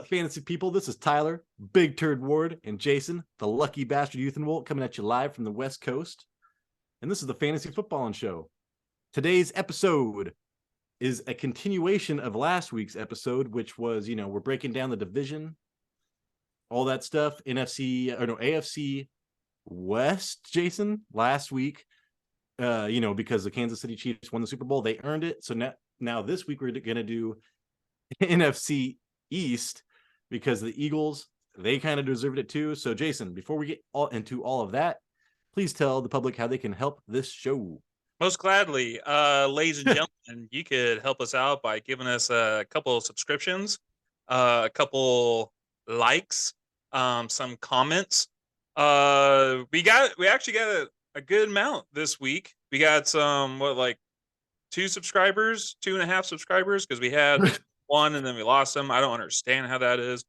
up, fantasy people? This is Tyler, Big Turd Ward, and Jason, the lucky bastard youth and Wolt, coming at you live from the West Coast. And this is the Fantasy Football Show. Today's episode is a continuation of last week's episode, which was, we're breaking down the division, all that stuff, AFC West, Jason, last week, because the Kansas City Chiefs won the Super Bowl. They earned it. So now this week, we're going to do NFC East because the Eagles, they kind of deserved it too. So Jason, before we get into all of that, please tell the public how they can help this show. Most gladly. Ladies and gentlemen, you could help us out by giving us a couple of subscriptions, a couple likes, some comments. We actually got a good amount this week. We got some, 2.5 subscribers, because we had one and then we lost them. I don't understand how that is.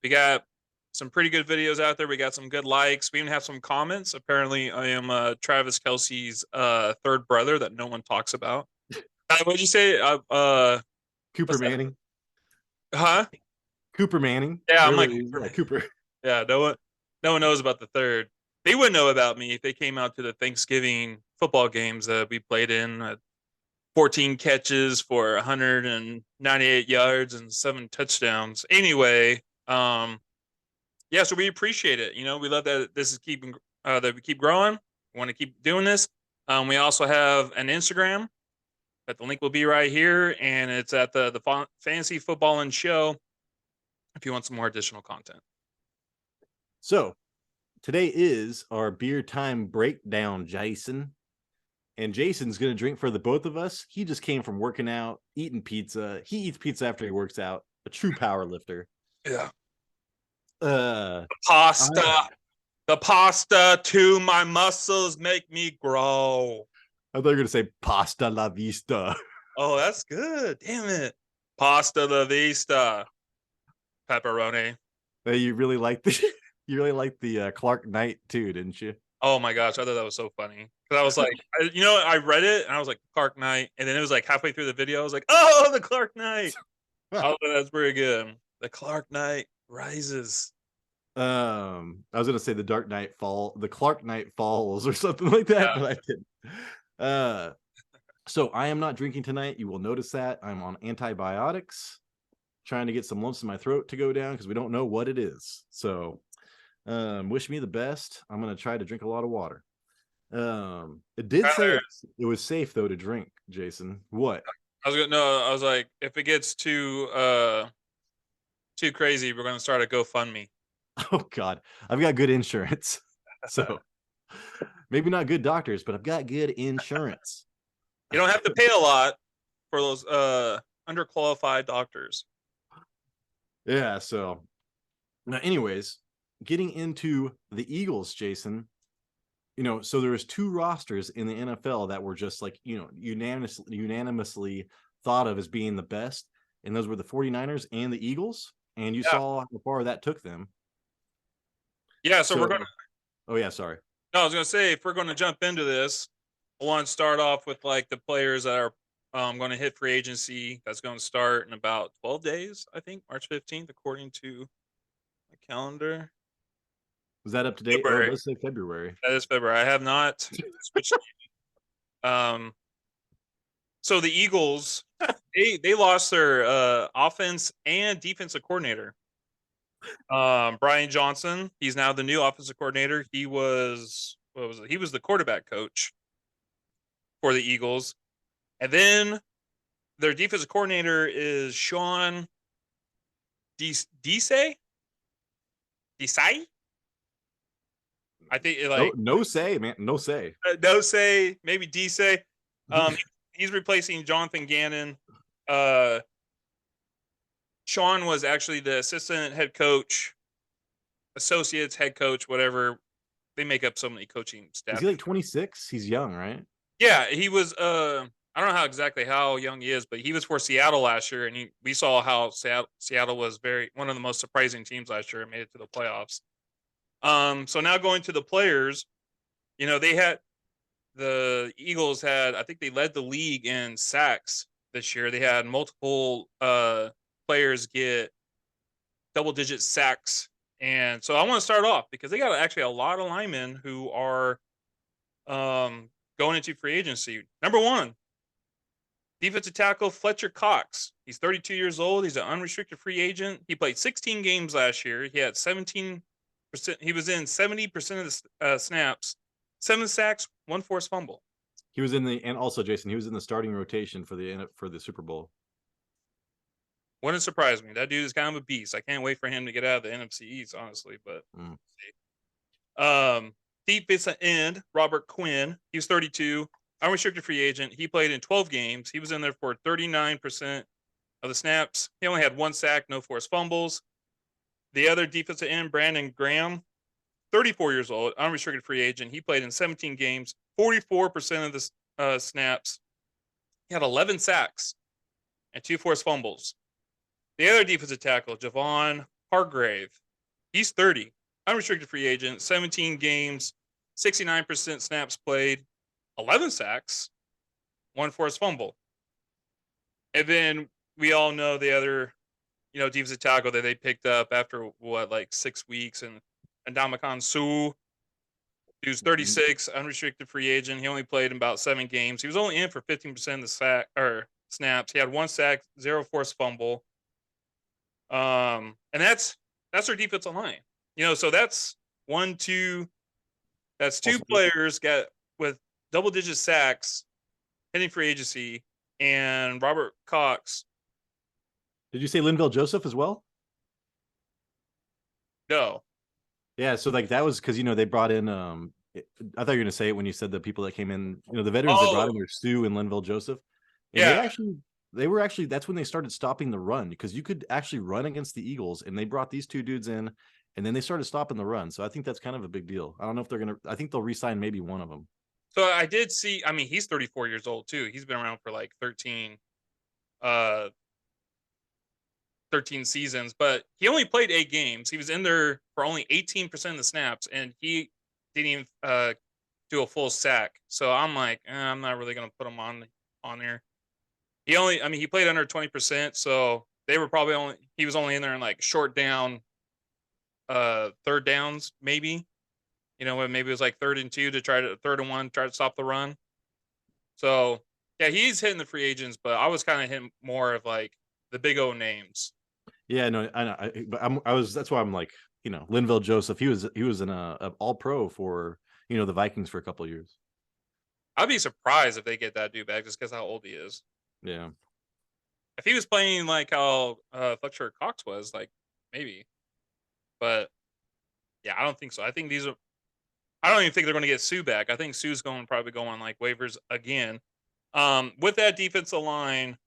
We got some pretty good videos out there. We got some good likes. We even have some comments. Apparently, I am Travis Kelce's third brother that no one talks about. What'd you say? Cooper Manning. Huh? Cooper Manning. Yeah, I'm really, like Cooper. Yeah, no one knows about the third. They wouldn't know about me if they came out to the Thanksgiving football games that we played in. 14 catches for 198 yards and 7 touchdowns. Anyway, so we appreciate it. We love that this is that we keep growing. We want to keep doing this. We also have an Instagram that the link will be right here, and it's at the Fantasy Football and Show if you want some more additional content. So today is our beer time breakdown, Jason. And Jason's going to drink for the both of us. He just came from working out, eating pizza. He eats pizza after he works out. A true power lifter. Yeah. The pasta to my muscles make me grow. I thought you were going to say pasta la vista. Oh, that's good. Damn it. Pasta la vista. Pepperoni. Hey, you really like the Clark Knight too, didn't you? Oh my gosh, I thought that was so funny. Because I was like, I read it and I was like, Clark Knight. And then it was like halfway through the video, I was like, oh, the Clark Knight. Oh, that's pretty good. The Clark Knight rises. I was gonna say the Clark Knight falls or something like that, yeah. But I didn't. So I am not drinking tonight. You will notice that I'm on antibiotics, trying to get some lumps in my throat to go down because we don't know what it is. So wish me the best. I'm gonna try to drink a lot of water. It did say it was safe though to drink, Jason. What? I was like, if it gets too crazy, we're gonna start a GoFundMe. Oh God, I've got good insurance. So maybe not good doctors, but I've got good insurance. You don't have to pay a lot for those underqualified doctors. Yeah, so now anyways, getting into the Eagles, Jason, so there was 2 rosters in the NFL that were just like, unanimously thought of as being the best. And those were the 49ers and the Eagles. And you saw how far that took them. Yeah. So we're going to. Oh, yeah. Sorry. No, I was going to say, if we're going to jump into this, I want to start off with like the players that are going to hit free agency. That's going to start in about 12 days, I think, March 15th, according to my calendar. Was that up to date? February. Oh, let's say February. That is February. I have not switched. So the Eagles, they lost their offense and defensive coordinator. Brian Johnson, he's now the new offensive coordinator. He was He was the quarterback coach for the Eagles. And then their defensive coordinator is Sean Desai. I think no say, man. No say. Maybe Desai. He's replacing Jonathan Gannon. Sean was actually the assistant head coach, associates head coach, whatever. They make up so many coaching staff. Is he like 26? He's young, right? Yeah, he was. I don't know how young he is, but he was for Seattle last year, and we saw how Seattle was one of the most surprising teams last year and made it to the playoffs. So now going to the players, the Eagles I think they led the league in sacks this year. They had multiple players get double-digit sacks. And so I want to start off because they got actually a lot of linemen who are going into free agency. Number one, defensive tackle Fletcher Cox. He's 32 years old. He's an unrestricted free agent. He played 16 games last year. He had 17%. He was in 70% of the snaps, 7 sacks, 1 forced fumble. He was in and also Jason, he was in the starting rotation for the Super Bowl. Wouldn't surprise me. That dude is kind of a beast. I can't wait for him to get out of the NFC East, honestly. But defensive end Robert Quinn. He was 32, unrestricted free agent. He played in 12 games. He was in there for 39% of the snaps. He only had 1 sack, no forced fumbles. The other defensive end, Brandon Graham, 34 years old, unrestricted free agent. He played in 17 games, 44% of the snaps. He had 11 sacks and 2 forced fumbles. The other defensive tackle, Javon Hargrave, he's 30, unrestricted free agent, 17 games, 69% snaps played, 11 sacks, 1 forced fumble. And then we all know the other, defensive tackle that they picked up after 6 weeks, and Ndamukong Suh. He was 36, unrestricted free agent. He only played in about 7 games. He was only in for 15% of the snaps. He had 1 sack, 0 forced fumble. And that's their defensive line. So that's 2 players got with double-digit sacks hitting free agency, and Robert Cox. Did you say Linval Joseph as well? No. Yeah, so that was because they brought in I thought you were gonna say it when you said the people that came in, the veterans they brought in were Sue and Linval Joseph. And they were actually that's when they started stopping the run, because you could actually run against the Eagles, and they brought these 2 dudes in, and then they started stopping the run. So I think that's kind of a big deal. I don't know if I think they'll re-sign maybe one of them. So I did see, he's 34 years old too. He's been around for 13 seasons, but he only played 8 games. He was in there for only 18% of the snaps, and he didn't even do a full sack. So I'm like, I'm not really going to put him on there. He played under 20%, so they were probably he was only in there in short down, 3rd downs, maybe. When maybe it was 3rd and 2 3rd and 1, try to stop the run. So yeah, he's hitting the free agents, but I was kind of hitting more of the big O names. Yeah, no, I know. But that's why I'm Linval Joseph. He was an all pro for the Vikings for a couple of years. I'd be surprised if they get that dude back just because how old he is. Yeah. If he was playing like how Fletcher Cox was, maybe. But yeah, I don't think so. I think I don't even think they're going to get Sue back. I think Sue's probably going on waivers again. With that defensive line,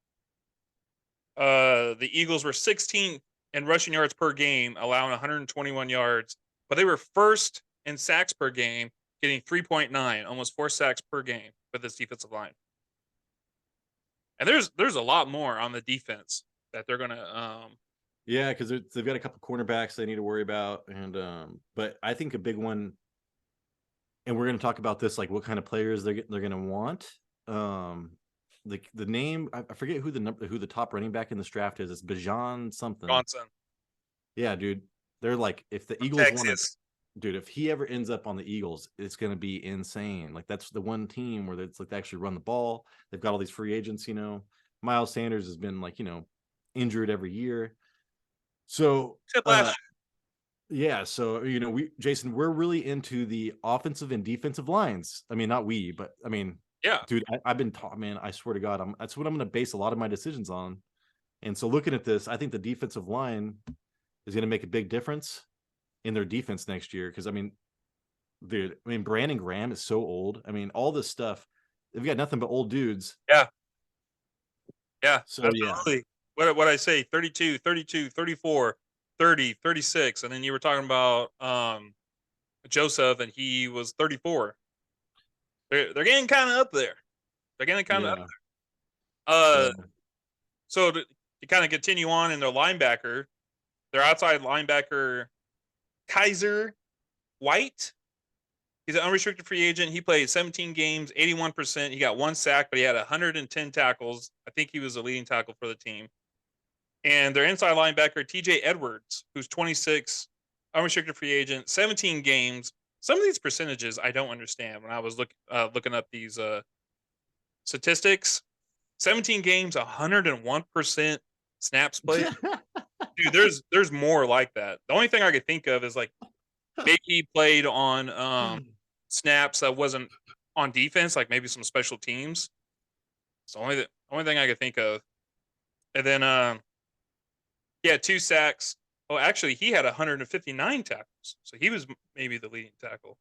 the Eagles were 16th in rushing yards per game, allowing 121 yards, but they were first in sacks per game, getting 3.9, almost 4 sacks per game with this defensive line. And there's a lot more on the defense that they're gonna. Yeah, because they've got a couple cornerbacks they need to worry about, and but I think a big one, and we're gonna talk about this, what kind of players they're gonna want. The name, I forget who the top running back in this draft is. It's Bijan something. Johnson. Yeah, dude. They're if the Eagles want to, dude, if he ever ends up on the Eagles, it's gonna be insane. That's the one team where it's they actually run the ball. They've got all these free agents. Miles Sanders has been injured every year. So yeah, so Jason, we're really into the offensive and defensive lines. Not we, but yeah, dude, I've been taught, man. I swear to God, that's what I'm going to base a lot of my decisions on. And so looking at this, I think the defensive line is going to make a big difference in their defense next year. Because dude, Brandon Graham is so old. All this stuff, they've got nothing but old dudes. Yeah. So absolutely. Yeah. What I say, 32, 32, 34, 30, 36, and then you were talking about Joseph, and he was 34. They're getting kind of up there. They're getting kind of up there. So to kind of continue on in their linebacker, their outside linebacker, Kaiser White. He's an unrestricted free agent. He played 17 games, 81%. He got 1 sack, but he had 110 tackles. I think he was the leading tackle for the team. And their inside linebacker, TJ Edwards, who's 26, unrestricted free agent, 17 games. Some of these percentages I don't understand when I was looking up these statistics. 17 games, 101% snaps played. Dude, there's more like that. The only thing I could think of is like maybe he played on snaps that wasn't on defense, like maybe some special teams. It's the only thing I could think of. And then yeah, 2 sacks. Oh, actually, he had 159 tackles, so he was maybe the leading tackle.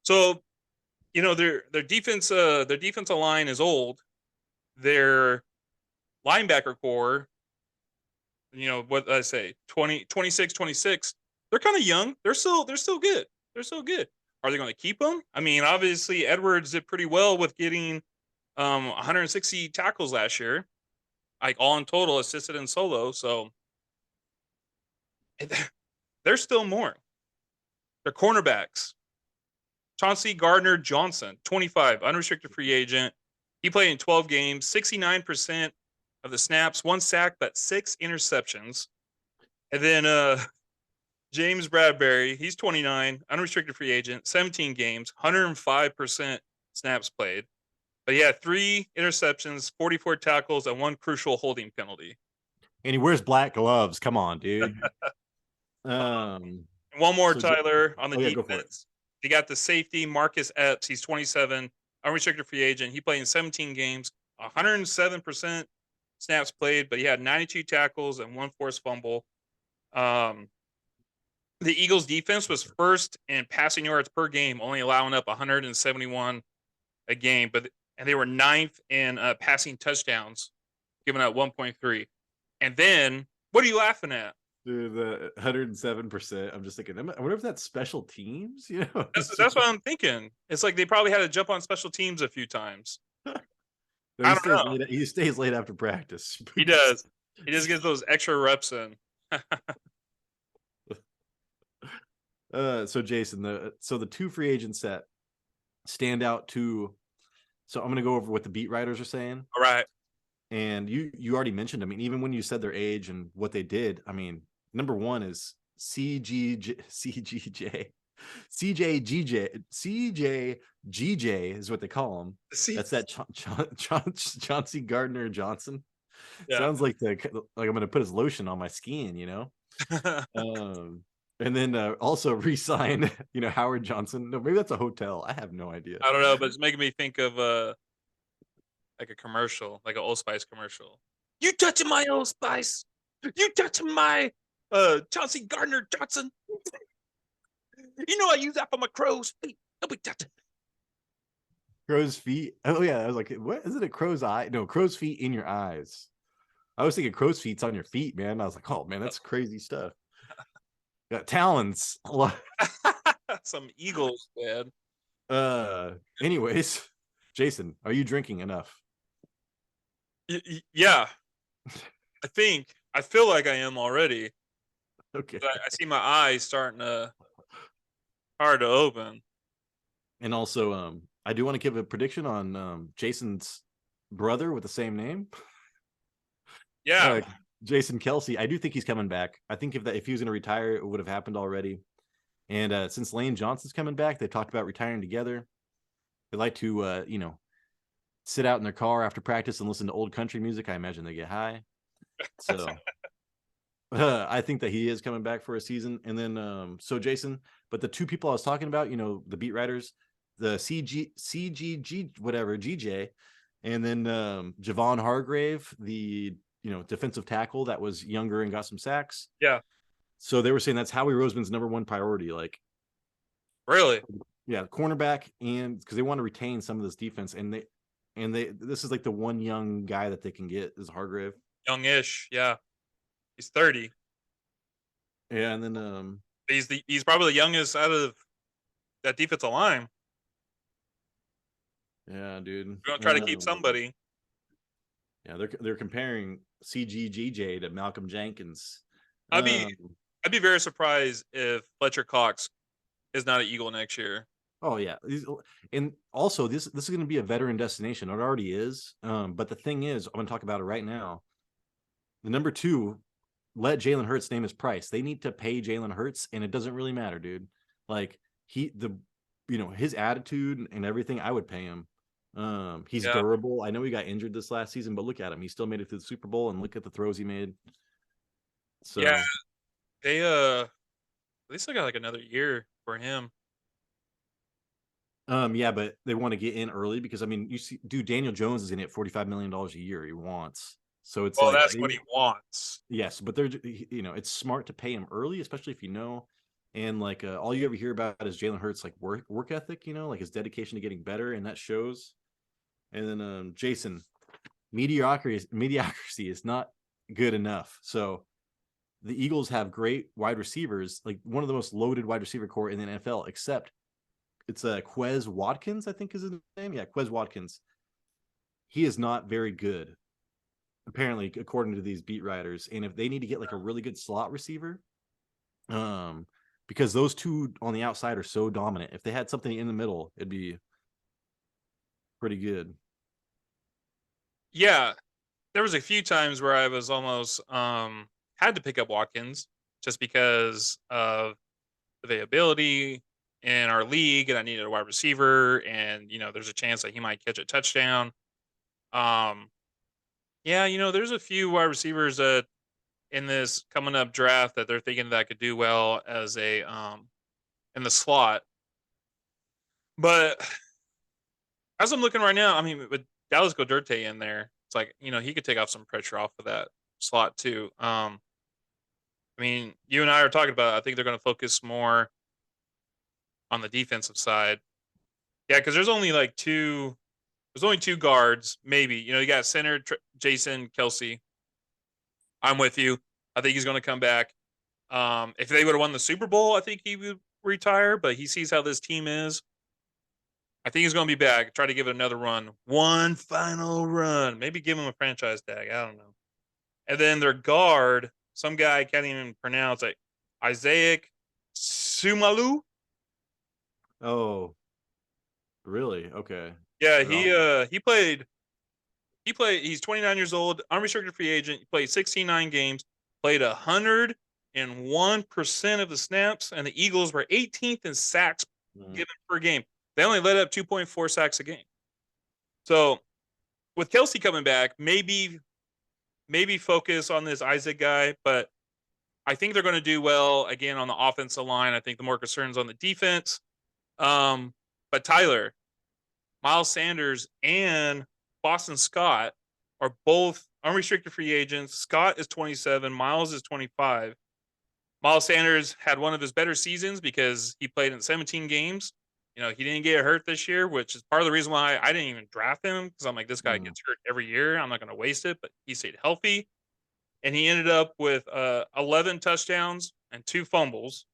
So, their defensive line is old. Their linebacker core, what did I say, 26. They're kind of young. They're still good. They're still good. Are they going to keep them? I mean, obviously Edwards did pretty well with getting 160 tackles last year, like all in total, assisted and solo. So there's still more. Their cornerbacks, Chauncey Gardner-Johnson, 25, unrestricted free agent. He played in 12 games, 69% of the snaps, 1 sack, but 6 interceptions. And then James Bradbury, he's 29, unrestricted free agent, 17 games, 105% snaps played. But yeah, 3 interceptions, 44 tackles, and 1 crucial holding penalty. And he wears black gloves. Come on, dude. And one more, Tyler, on the defense. You got the safety, Marcus Epps. He's 27, unrestricted free agent. He played in 17 games, 107% snaps played, but he had 92 tackles and 1 forced fumble. The Eagles' defense was first in passing yards per game, only allowing up 171 a game, and they were 9th in passing touchdowns, giving up 1.3. And then, what are you laughing at? Dude, the 107%. I'm just thinking, I wonder if that's special teams. That's what I'm thinking. It's like they probably had to jump on special teams a few times. He stays late after practice. He does. He just gets those extra reps in. So Jason, the 2 free agents that stand out to. So I'm going to go over what the beat writers are saying. All right. And you already mentioned, I mean, even when you said their age and what they did, I mean, number 1 is CJGJ is what they call him. That's that Chauncey Gardner-Johnson. Yeah. Sounds like I'm going to put his lotion on my skiing, and then also re-sign, Howard Johnson. No, maybe that's a hotel. I have no idea. I don't know, but it's making me think of like a commercial, like an Old Spice commercial. You touching my Old Spice? You touching my Chauncey Gardner-Johnson? I use that for my crow's feet. Don't be touching. Crow's feet? Oh yeah, I was like, what is it? A crow's eye? No, crow's feet in your eyes. I was thinking crow's feet's on your feet, man. I was like, oh man, that's crazy stuff. Got talons. Some eagles, man. Anyways, Jason, are you drinking enough? Yeah. I feel like I am already. Okay. I see my eyes starting to hard to open. And also, I do want to give a prediction on Jason's brother with the same name. Yeah. Jason Kelsey, I do think he's coming back. I think if he was going to retire, it would have happened already. And since Lane Johnson's coming back, they talked about retiring together. They like to, sit out in their car after practice and listen to old country music. I imagine they get high. So I think that he is coming back for a season. And then, so Jason, but the 2 people I was talking about, the beat writers, the CJGJ whatever, GJ, and then Javon Hargrave, the defensive tackle that was younger and got some sacks. Yeah. So they were saying that's Howie Roseman's number 1 priority. Like, really? Yeah, cornerback, and because they want to retain some of this defense, and this is like the one young guy that they can get is Hargrave. Youngish, yeah. He's 30. Yeah, and then he's probably the youngest out of that defensive line. Yeah, dude. We're gonna try to keep somebody. Yeah, they're comparing CJGJ to Malcolm Jenkins. I'd be very surprised if Fletcher Cox is not an Eagle next year. Oh yeah, and also this is going to be a veteran destination. It already is. But the thing is, I'm going to talk about it right now. The number 2, let Jalen Hurts name his price. They need to pay Jalen Hurts, and it doesn't really matter, dude. Like his attitude and everything, I would pay him. He's Yeah. durable. I know he got injured this last season, but look at him. He still made it to the Super Bowl, and look at the throws he made. Yeah. So They still got like another year for him. yeah, but they want to get in early because I mean, you see, dude, Daniel Jones is in it $45 million a year. He wants. So it's Well, like that's what he wants. yes, but they're it's smart to pay him early, especially if you know. And like all you ever hear about is Jalen Hurts like work ethic, like his dedication to getting better, and that shows. And then Jason, mediocrity is not good enough. So the Eagles have great wide receivers, like one of the most loaded wide receiver core in the NFL, except it's Quez Watkins, I think is his name. Yeah, Quez Watkins. He is not very good, apparently, according to these beat writers. And if they need to get like a really good slot receiver, because those two on the outside are so dominant. If they had something in the middle, it'd be pretty good. Yeah, there was a few times where I was almost had to pick up Watkins just because of availability in our league, and I needed a wide receiver, and there's a chance that he might catch a touchdown. Yeah, there's a few wide receivers that in this coming up draft that they're thinking that could do well as a in the slot. But as I'm looking right now, I mean, with Dallas Goderte in there, it's like he could take off some pressure off of that slot too. I mean, you and I are talking about. I think they're going to focus more on the defensive side. Yeah, because there's only like two. There's only two guards, maybe. You got center Jason Kelsey. I'm with you. I think he's going to come back. If they would have won the Super Bowl, I think he would retire. But he sees how this team is. I think he's going to be back. Try to give it another run. One final run. Maybe give him a franchise tag. I don't know. And then their guard, some guy I can't even pronounce, like Isaac Sumalu. Oh, really? Okay. Yeah, Well, he played. He's 29 years old, unrestricted free agent. He played 69 games, played 101% of the snaps, and the Eagles were 18th in sacks given per game. They only let up 2.4 sacks a game. So with Kelsey coming back, maybe focus on this Isaac guy, but I think they're going to do well again on the offensive line. I think the more concerns on the defense. But Tyler, Miles Sanders, and Boston Scott are both unrestricted free agents. Scott is 27, Miles is 25. Miles Sanders had one of his better seasons because he played in 17 games. He didn't get hurt this year, which is part of the reason why I didn't even draft him, because I'm like, this guy gets hurt every year. I'm not going to waste it, but he stayed healthy. And he ended up with 11 touchdowns and 2 fumbles.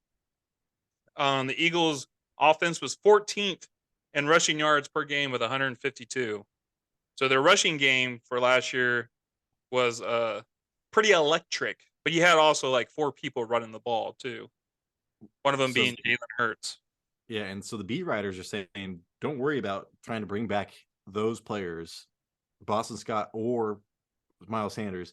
The Eagles' offense was 14th in rushing yards per game with 152. So their rushing game for last year was pretty electric. But you had also like 4 people running the ball too. One of them so being Jalen Hurts. yeah, and so the beat writers are saying, don't worry about trying to bring back those players, Boston Scott or Miles Sanders,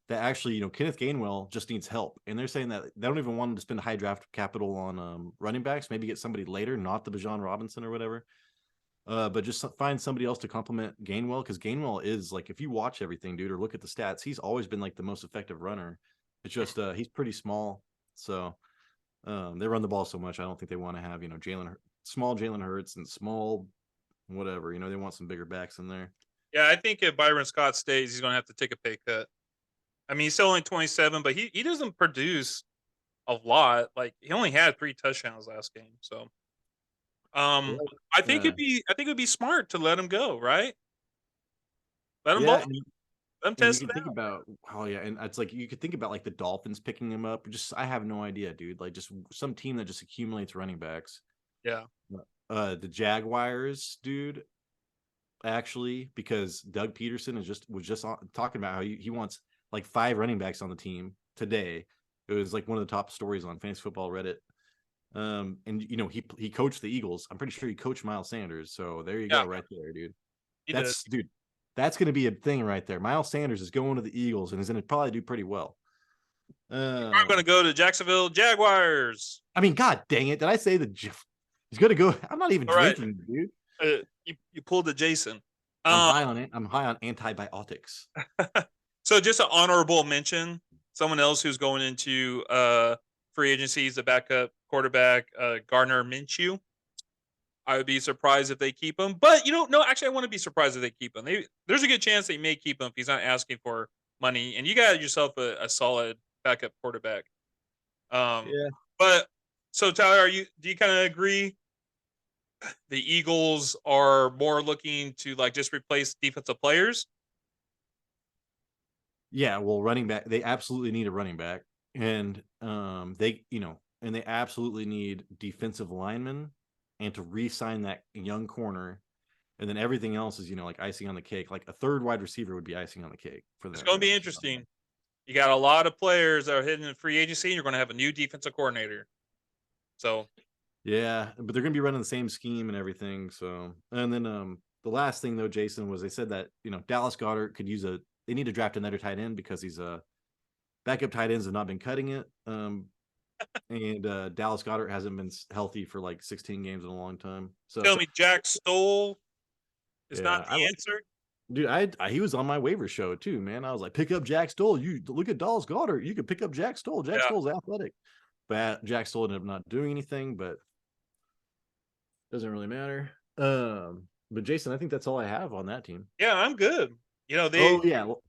that actually, Kenneth Gainwell just needs help. And they're saying that they don't even want him to spend high draft capital on running backs, maybe get somebody later, not the Bijan Robinson or whatever. But just find somebody else to complement Gainwell, because Gainwell is like, if you watch everything, dude, or look at the stats, he's always been like the most effective runner. It's just he's pretty small. So they run the ball so much. I don't think they want to have, small Jalen Hurts and small whatever. They want some bigger backs in there. Yeah, I think if Byron Scott stays, he's going to have to take a pay cut. I mean, he's still only 27, but he doesn't produce a lot. Like, he only had 3 touchdowns last game. So, I think it'd be smart to let him go, right? Let him ball. Yeah, Let him and you test can it think out. about, oh yeah, and it's like you could think about like the Dolphins picking him up. Just I have no idea, dude. Like just some team that just accumulates running backs. Yeah. The Jaguars, dude, actually, because Doug Peterson was just talking about how he wants like 5 running backs on the team today. It was like one of the top stories on Fantasy Football Reddit. And he coached the Eagles. I'm pretty sure he coached Miles Sanders. So there you Yeah, go, right there, dude. he did. That's dude. That's going to be a thing right there. Miles Sanders is going to the Eagles and is going to probably do pretty well. I'm going to go to Jacksonville Jaguars. I mean, God dang it! Did I say he's going to go? I'm not even All right. drinking, dude. You pulled the Jason. I'm high on antibiotics. So just an honorable mention. Someone else who's going into free agency is the backup quarterback, Gardner Minshew. I would be surprised if they keep him, but no, actually, I want to be surprised if they keep him. There's a good chance they may keep him if he's not asking for money, and you got yourself a solid backup quarterback. Yeah. But so Tyler, do you kind of agree? The Eagles are more looking to like just replace defensive players. Yeah, well, running back, they absolutely need a running back, and they absolutely need defensive linemen, and to re-sign that young corner, and then everything else is like icing on the cake. Like a third wide receiver would be icing on the cake for them. It's going to be interesting. You got a lot of players that are hitting in free agency, and you're going to have a new defensive coordinator. So, yeah, but they're going to be running the same scheme and everything. So, and then the last thing though, Jason, was they said that Dallas Goedert could use they need to draft another tight end because he's backup tight ends have not been cutting it. And Dallas Goedert hasn't been healthy for like 16 games in a long time. So tell me Jack Stoll is not the answer. Dude, he was on my waiver show too, man. I was like, pick up Jack Stoll. You look at Dallas Goedert. You could pick up Jack Stoll. Jack Stoll's athletic. But Jack Stoll ended up not doing anything, but doesn't really matter. But Jason, I think that's all I have on that team. Yeah, I'm good.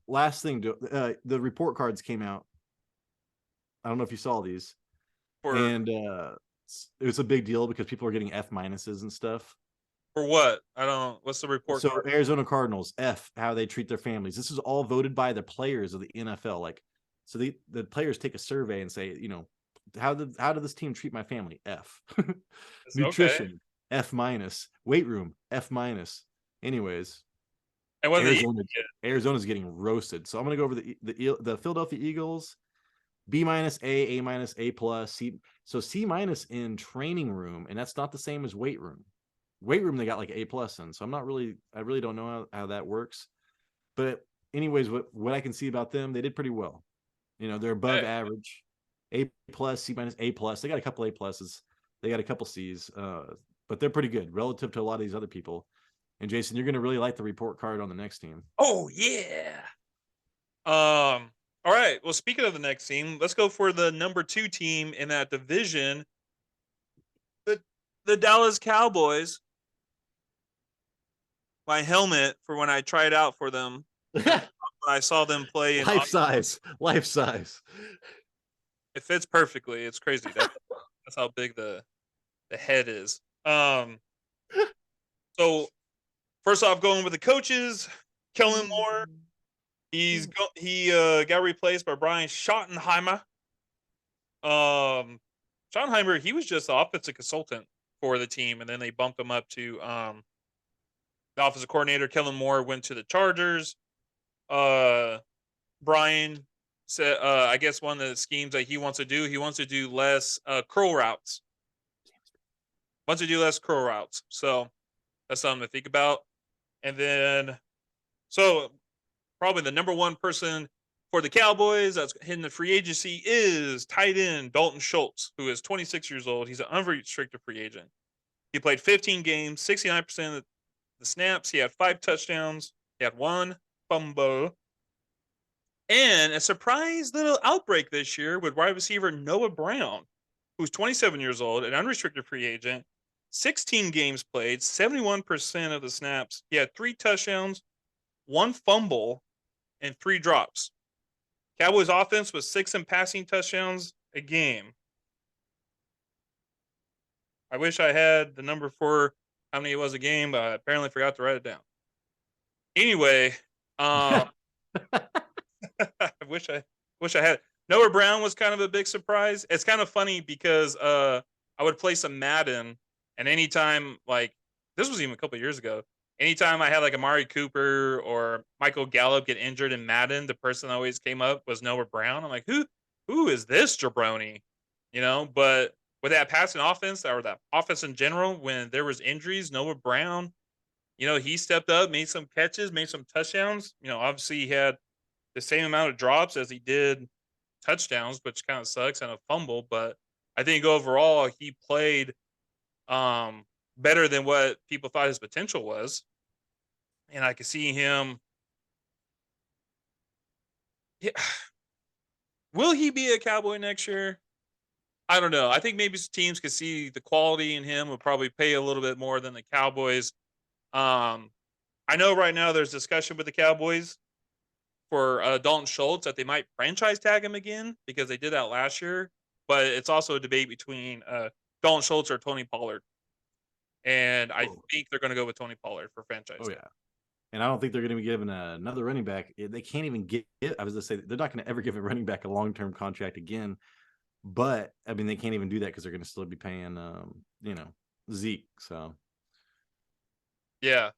Last thing, the report cards came out. I don't know if you saw these, and it was a big deal because people are getting F minuses and stuff. For what? What's the report? So Arizona Cardinals, F, how they treat their families. This is all voted by the players of the NFL. Like, so the players take a survey and say, how did this team treat my family? F. Nutrition, okay. F minus. Weight room, F minus. Anyways, and Arizona's getting roasted. So I'm gonna go over the Philadelphia Eagles, B minus, A minus, A plus, C. So C minus in training room, and that's not the same as weight room. Weight room they got like A plus in. So I really don't know how that works. But anyways, what I can see about them, they did pretty well. They're above average. A plus, C minus, A plus. They got a couple A pluses. They got a couple C's. But they're pretty good relative to a lot of these other people. And Jason, you're gonna really like the report card on the next team. Oh yeah. All right. Well, speaking of the next team, let's go for the number 2 team in that division. The Dallas Cowboys. My helmet for when I tried out for them. I saw them play in life size. It fits perfectly. It's crazy. That's how big the head is. So first off, going with the coaches, Kellen Moore. He got replaced by Brian Schottenheimer. Schottenheimer, he was just the offensive consultant for the team, and then they bumped him up to the offensive coordinator. Kellen Moore went to the Chargers. Brian said, I guess one of the schemes that he wants to do less curl routes. So that's something to think about. And then, so probably the number 1 person for the Cowboys that's hitting the free agency is tight end Dalton Schultz, who is 26 years old. He's an unrestricted free agent. He played 15 games, 69% of the snaps. He had 5 touchdowns. He had 1 fumble. And a surprise little outbreak this year with wide receiver Noah Brown, who's 27 years old, an unrestricted free agent, 16 games played, 71% of the snaps. He had 3 touchdowns, 1 fumble, and 3 drops. Cowboys offense was 6 in passing touchdowns a game. I wish I had the number for how many it was a game, but I apparently forgot to write it down. Anyway, I wish I had. Noah Brown was kind of a big surprise. It's kind of funny because I would play some Madden, and anytime, like, this was even a couple of years ago, anytime I had like Amari Cooper or Michael Gallup get injured in Madden, the person that always came up was Noah Brown. I'm like, who is this jabroni? But with that passing offense or that offense in general, when there was injuries, Noah Brown he stepped up, made some catches, made some touchdowns. Obviously he had the same amount of drops as he did touchdowns, which kind of sucks, and a fumble. But I think overall he played better than what people thought his potential was. And I could see him. Yeah. Will he be a Cowboy next year? I don't know. I think maybe some teams could see the quality in him, would probably pay a little bit more than the Cowboys. Um, I know right now there's discussion with the Cowboys for Dalton Schultz that they might franchise tag him again because they did that last year. But it's also a debate between Dalton Schultz or Tony Pollard. And I think they're going to go with Tony Pollard for franchise. Oh, yeah. And I don't think they're going to be giving another running back. They can't even get it. I was going to say, they're not going to ever give a running back a long-term contract again. But, I mean, they can't even do that because they're going to still be paying, Zeke. So, yeah.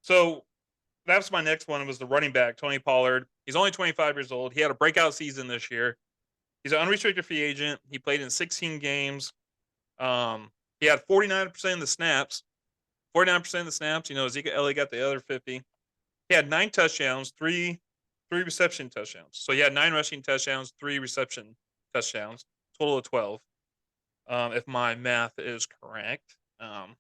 So that's my next one. Was the running back, Tony Pollard. He's only 25 years old. He had a breakout season this year. He's an unrestricted free agent. He played in 16 games. He had 49% of the snaps. 49% of the snaps. Zeke Elliott got the other 50. He had 9 touchdowns, three reception touchdowns. So he had 9 rushing touchdowns, 3 reception touchdowns, total of 12. If my math is correct. And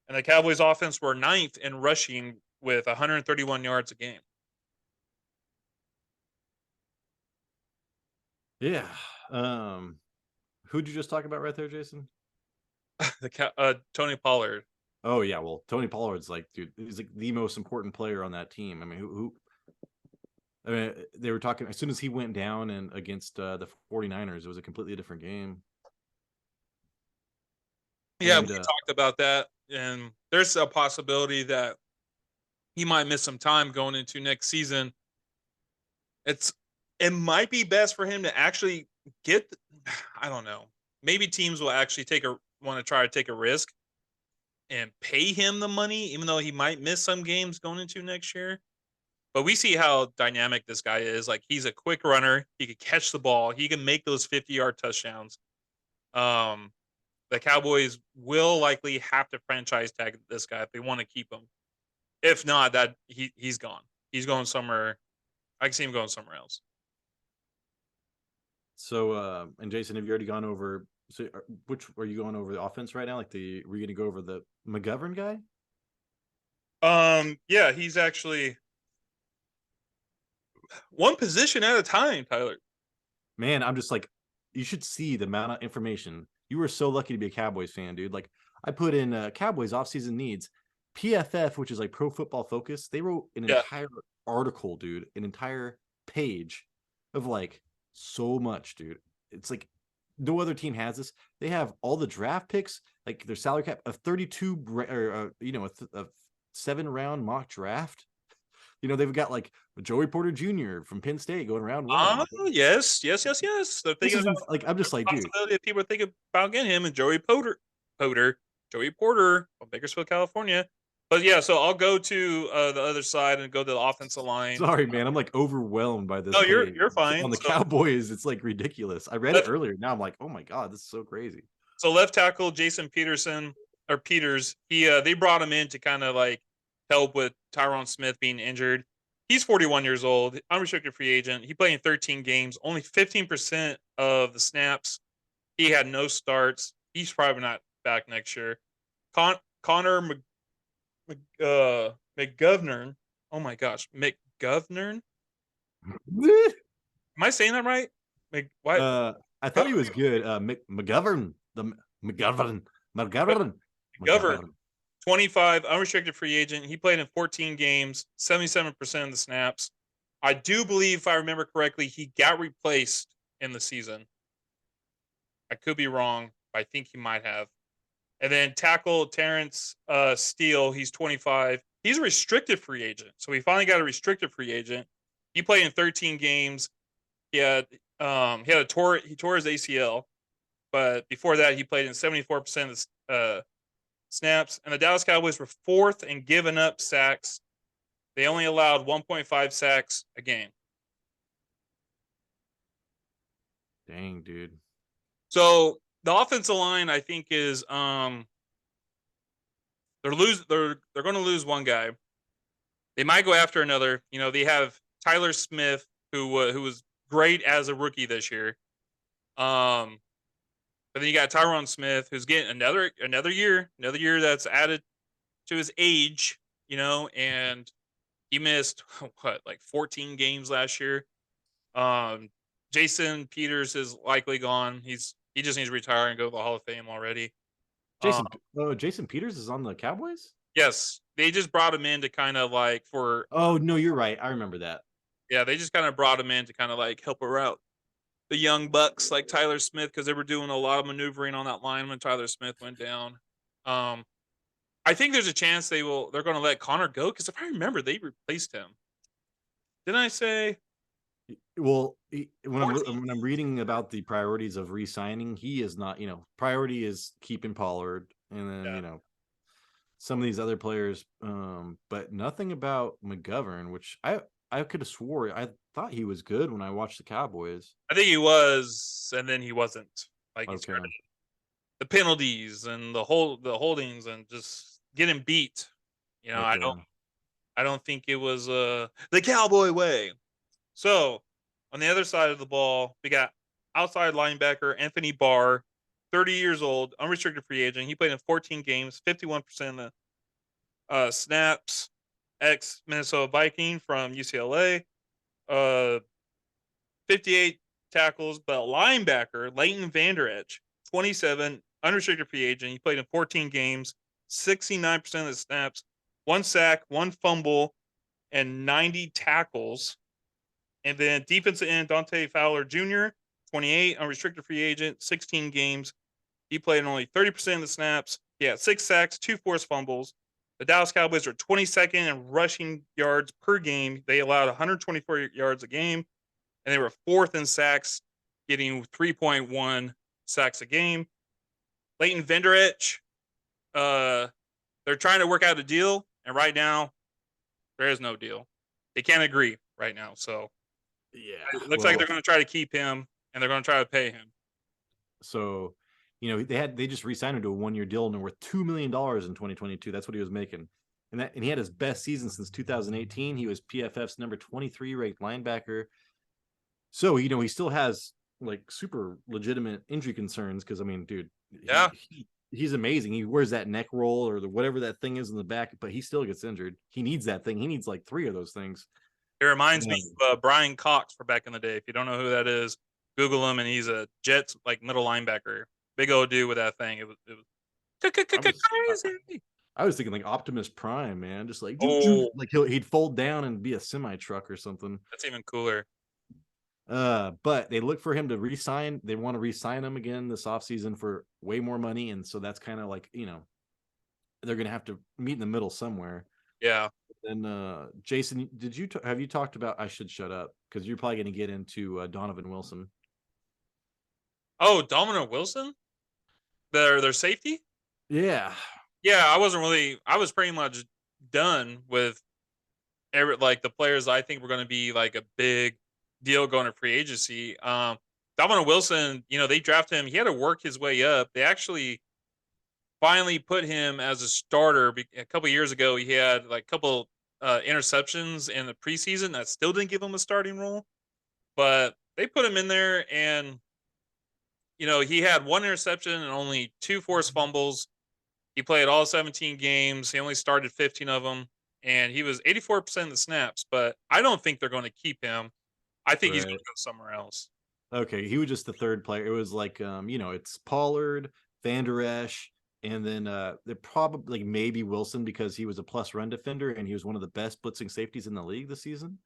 the Cowboys offense were 9th in rushing with 131 yards a game. yeah. Who'd you just talk about right there, Jason? Tony Pollard. Oh, yeah. Well, Tony Pollard's dude, he's the most important player on that team. I mean, I mean, they were talking as soon as he went down and against the 49ers, it was a completely different game. Yeah, we talked about that, and there's a possibility that he might miss some time going into next season. It might be best for him to actually get. I don't know. Maybe teams will actually want to try to take a risk and pay him the money, even though he might miss some games going into next year. But we see how dynamic this guy is. He's a quick runner. He can catch the ball. He can make those 50-yard touchdowns. The Cowboys will likely have to franchise tag this guy if they want to keep him. If not, that he's gone. He's going somewhere. I can see him going somewhere else. So, and Jason, have you already gone over? So, which are you going over the offense right now? Were you going to go over the McGovern guy? Yeah, he's actually one position at a time, Tyler. Man, I'm just you should see the amount of information. You were so lucky to be a Cowboys fan, dude. I put in Cowboys offseason needs. PFF, which is Pro Football Focus, they wrote an entire article, dude, an entire page of so much, dude. It's no other team has this. They have all the draft picks, their salary cap of 32, or a 7-round mock draft. They've got Joey Porter Jr. from Penn State going around. Yes. They're thinking about, I'm just dude. Possibility of people are thinking about getting him and Joey Porter from Bakersfield, California. But yeah, so I'll go to the other side and go to the offensive line. Sorry, man, I'm overwhelmed by this. No, you're fine. On the Cowboys, it's ridiculous. I read it earlier. Now I'm oh my god, this is so crazy. So left tackle Jason Peters, they brought him in to kind of help with Tyron Smith being injured. He's 41 years old, unrestricted free agent. He played in 13 games, only 15% of the snaps. He had no starts. He's probably not back next year. Connor McGovern. Oh my gosh, McGovern. Am I saying that right? What? I thought he was good. McGovern. 25, unrestricted free agent. He played in 14 games, 77% of the snaps. I do believe, if I remember correctly, he got replaced in the season. I could be wrong, but I think he might have. And then tackle Terrence Steele. He's 25. He's a restricted free agent. So we finally got a restricted free agent. He played in 13 games. He tore his ACL, but before that he played in 74% of the snaps. And the Dallas Cowboys were 4th in giving up sacks. They only allowed 1.5 sacks a game. Dang, dude. So the offensive line, I think, is they're going to lose one guy. They might go after another. You know, they have Tyler Smith, who was great as a rookie this year. But then you got Tyron Smith, who's getting another year that's added to his age. You know, and he missed what, like 14 games last year. Um, Jason Peters is likely gone. He just needs to retire and go to the Hall of Fame already. Um, Jason Peters is on the Cowboys? yes, they just brought him in to kind of like for Oh, no, you're right. I remember that. yeah, they just kind of brought him in to kind of like help her out. The young bucks like Tyler Smith, because they were doing a lot of maneuvering on that line when Tyler Smith went down. Um, I think there's a chance they're going to let Connor go, because if I remember, they replaced him. Didn't I say? Well, when 14? I'm reading about the priorities of re-signing, he is not. Priority is keeping Pollard, and then Yeah. some of these other players, but nothing about McGovern, which I could have swore I thought he was good when I watched the Cowboys. I think he was, and then he wasn't. Like he Okay, started the penalties and the holdings and just getting beat. You know, okay. I don't think it was the Cowboy way. So on the other side of the ball, we got outside linebacker Anthony Barr, 30 years old, unrestricted free agent. He played in 14 games, 51% of the snaps. Ex Minnesota Viking from UCLA, 58 tackles. But linebacker Leighton Vander Esch, 27, unrestricted free agent. He played in 14 games, 69% of the snaps, one sack, one fumble, and 90 tackles. And then defensive end Dante Fowler Jr., 28, unrestricted free agent, 16 games. He played in only 30% of the snaps. He had 6 sacks, 2 forced fumbles. The Dallas Cowboys are 22nd in rushing yards per game. They allowed 124 yards a game, and they were 4th in sacks, getting 3.1 sacks a game. Leighton Vander Esch, they're trying to work out a deal, and right now, there is no deal. They can't agree right now, so Yeah. it looks like they're going to try to keep him, and they're going to try to pay him. So, they just re-signed him to a 1-year deal and worth $2 million in 2022. That's what he was making. And he had his best season since 2018. He was PFF's number 23 ranked linebacker. So, he still has like super legitimate injury concerns because, I mean, dude, Yeah. he's amazing. He wears that neck roll or whatever that thing is in the back, but he still gets injured. He needs that thing. He needs like 3 of those things. It reminds me of Brian Cox for back in the day. If you don't know who that is, Google him, and he's a Jets like middle linebacker. Big old dude with that thing. It was crazy. I was thinking like Optimus Prime, man, just like like he'd fold down and be a semi truck or something. That's even cooler. But they look for him to re-sign. They want to re-sign him again this offseason for way more money, and so that's kind of like they're gonna have to meet in the middle somewhere. Yeah. And Jason, have you talked about? I should shut up because you're probably gonna get into Donovan Wilson. Oh, Dominic Wilson, their safety. Yeah. Yeah, I was pretty much done with the players I think were going to be like a big deal going to free agency. Dominic Wilson, they drafted him. He had to work his way up. They actually finally put him as a starter a couple years ago. He had like a couple interceptions in the preseason that still didn't give him a starting role, but they put him in there, and he had 1 interception and only 2 forced fumbles. He played all 17 games. He only started 15 of them, and he was 84% of the snaps. But I don't think they're going to keep him. I think he's going to go somewhere else. Okay, he was just the third player. It was like, it's Pollard, Vander Esch, and then they're probably maybe Wilson because he was a plus run defender and he was one of the best blitzing safeties in the league this season.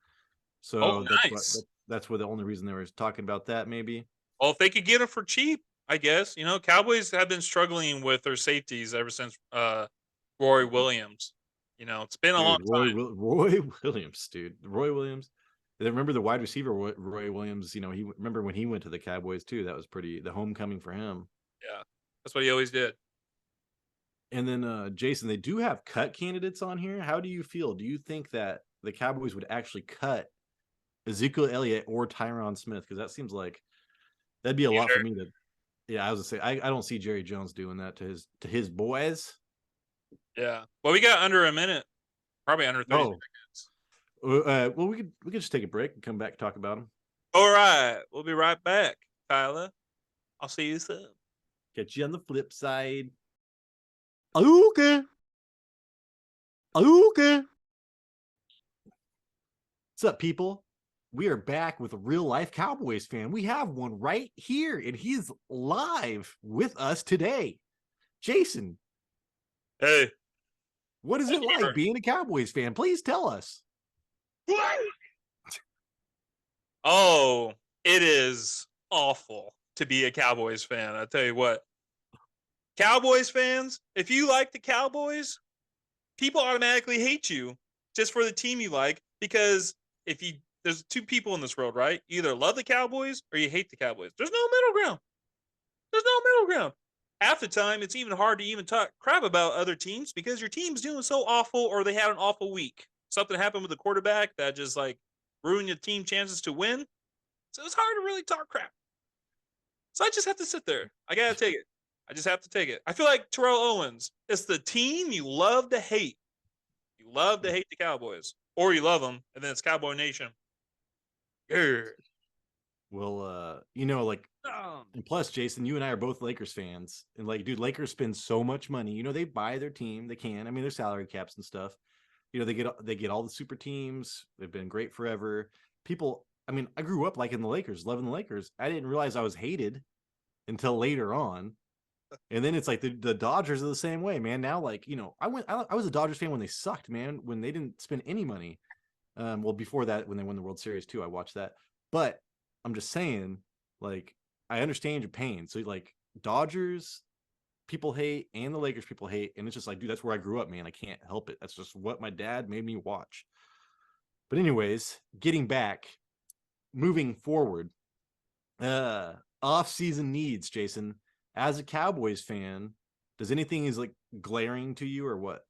So nice. That's the only reason they were talking about that, maybe. Well, if they could get him for cheap, I guess. Cowboys have been struggling with their safeties ever since Roy Williams. It's been a long time. Roy Williams, dude. Roy Williams. Remember the wide receiver Roy Williams? He remember when he went to the Cowboys too. That was the homecoming for him. Yeah, that's what he always did. And then Jason, they do have cut candidates on here. How do you feel? Do you think that the Cowboys would actually cut Ezekiel Elliott or Tyron Smith? Because that seems like that'd be a lot for me to. Yeah, I was gonna say I don't see Jerry Jones doing that to his boys. Yeah. Well, we got under a minute, probably under 30 Oh, seconds. well, we could just take a break and come back and talk about them. All right. We'll be right back, Tyler. I'll see you soon. Catch you on the flip side. Okay. Okay. What's up, people? We are back with a real life Cowboys fan. We have one right here, and he's live with us today. Jason, Hey. what is it like being a Cowboys fan? Please tell us. Oh, it is awful to be a Cowboys fan. I tell you what. Cowboys fans, if you like the Cowboys, people automatically hate you just for the team you like, because if you there's two people in this world, right? You either love the Cowboys or you hate the Cowboys. There's no middle ground. There's no middle ground. Half the time, it's even hard to even talk crap about other teams because your team's doing so awful or they had an awful week. Something happened with the quarterback that just like ruined your team chances to win. So it's hard to really talk crap. So I just have to sit there. I gotta take it. I just have to take it. I feel like Terrell Owens. It's the team you love to hate. You love to hate the Cowboys, or you love them, and then it's Cowboy Nation. Yeah. Well, like, and plus, Jason, you and I are both Lakers fans, and like, dude, Lakers spend so much money. You know, they buy their team. They can. I mean, their salary caps and stuff. You know, they get all the super teams. They've been great forever. People. I mean, I grew up liking the Lakers, loving the Lakers. I didn't realize I was hated until later on. And then it's like the Dodgers are the same way, man. Now, like, I was a Dodgers fan when they sucked, man, when they didn't spend any money. Well, before that, when they won the World Series too, I watched that. But I'm just saying, like, I understand your pain. So, like, Dodgers people hate and the Lakers people hate, and it's just like, dude, that's where I grew up, man. I can't help it. That's just what my dad made me watch. But anyways, getting back, moving forward, off-season needs, Jason. As a Cowboys fan, does anything is like glaring to you or what?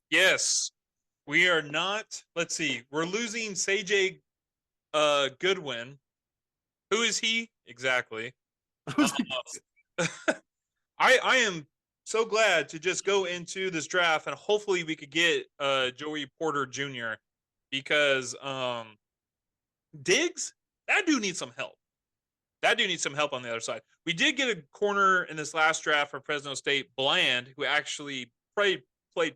Yes, we are not. Let's see. We're losing CJ Goodwin. Who is he exactly? I am so glad to just go into this draft and hopefully we could get Joey Porter Jr. because Diggs, that dude needs some help. That dude needs some help on the other side. We did get a corner in this last draft for Fresno State, Bland, who actually played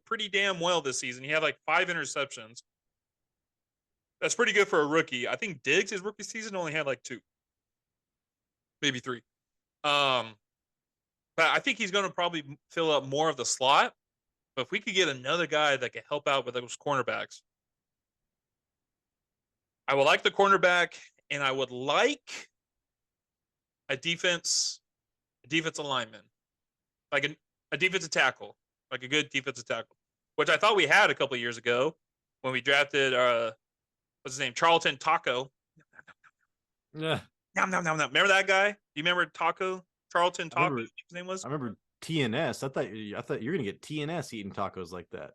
pretty damn well this season. He had like 5 interceptions. That's pretty good for a rookie. I think Diggs, his rookie season, only had like 2, maybe 3. But I think he's going to probably fill up more of the slot. But if we could get another guy that could help out with those cornerbacks, I would like the cornerback, and I would like a defensive lineman, like a defensive tackle, like a good defensive tackle, which I thought we had a couple of years ago when we drafted what's his name, Charlton Taco. Yeah, Remember that guy? Do you remember Taco? Charlton Taco. His name was. I remember TNS. I thought you were gonna get TNS eating tacos like that.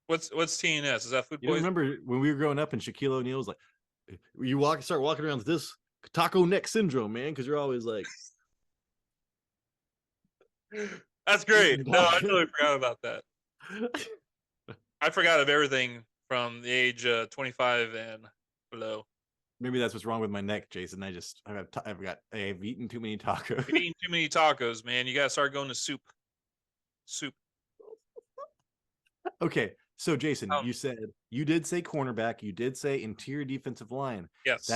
What's TNS? Is that food poisoning? Remember when we were growing up and Shaquille O'Neal was like, start walking around with this taco neck syndrome, man, because you're always like. That's great. No, I totally forgot about that. I forgot of everything from the age 25 and below. Maybe that's what's wrong with my neck, Jason. I've eaten too many tacos. You've eaten too many tacos, man. You gotta start going to soup. Okay, so Jason, you did say cornerback. You did say interior defensive line. Yes.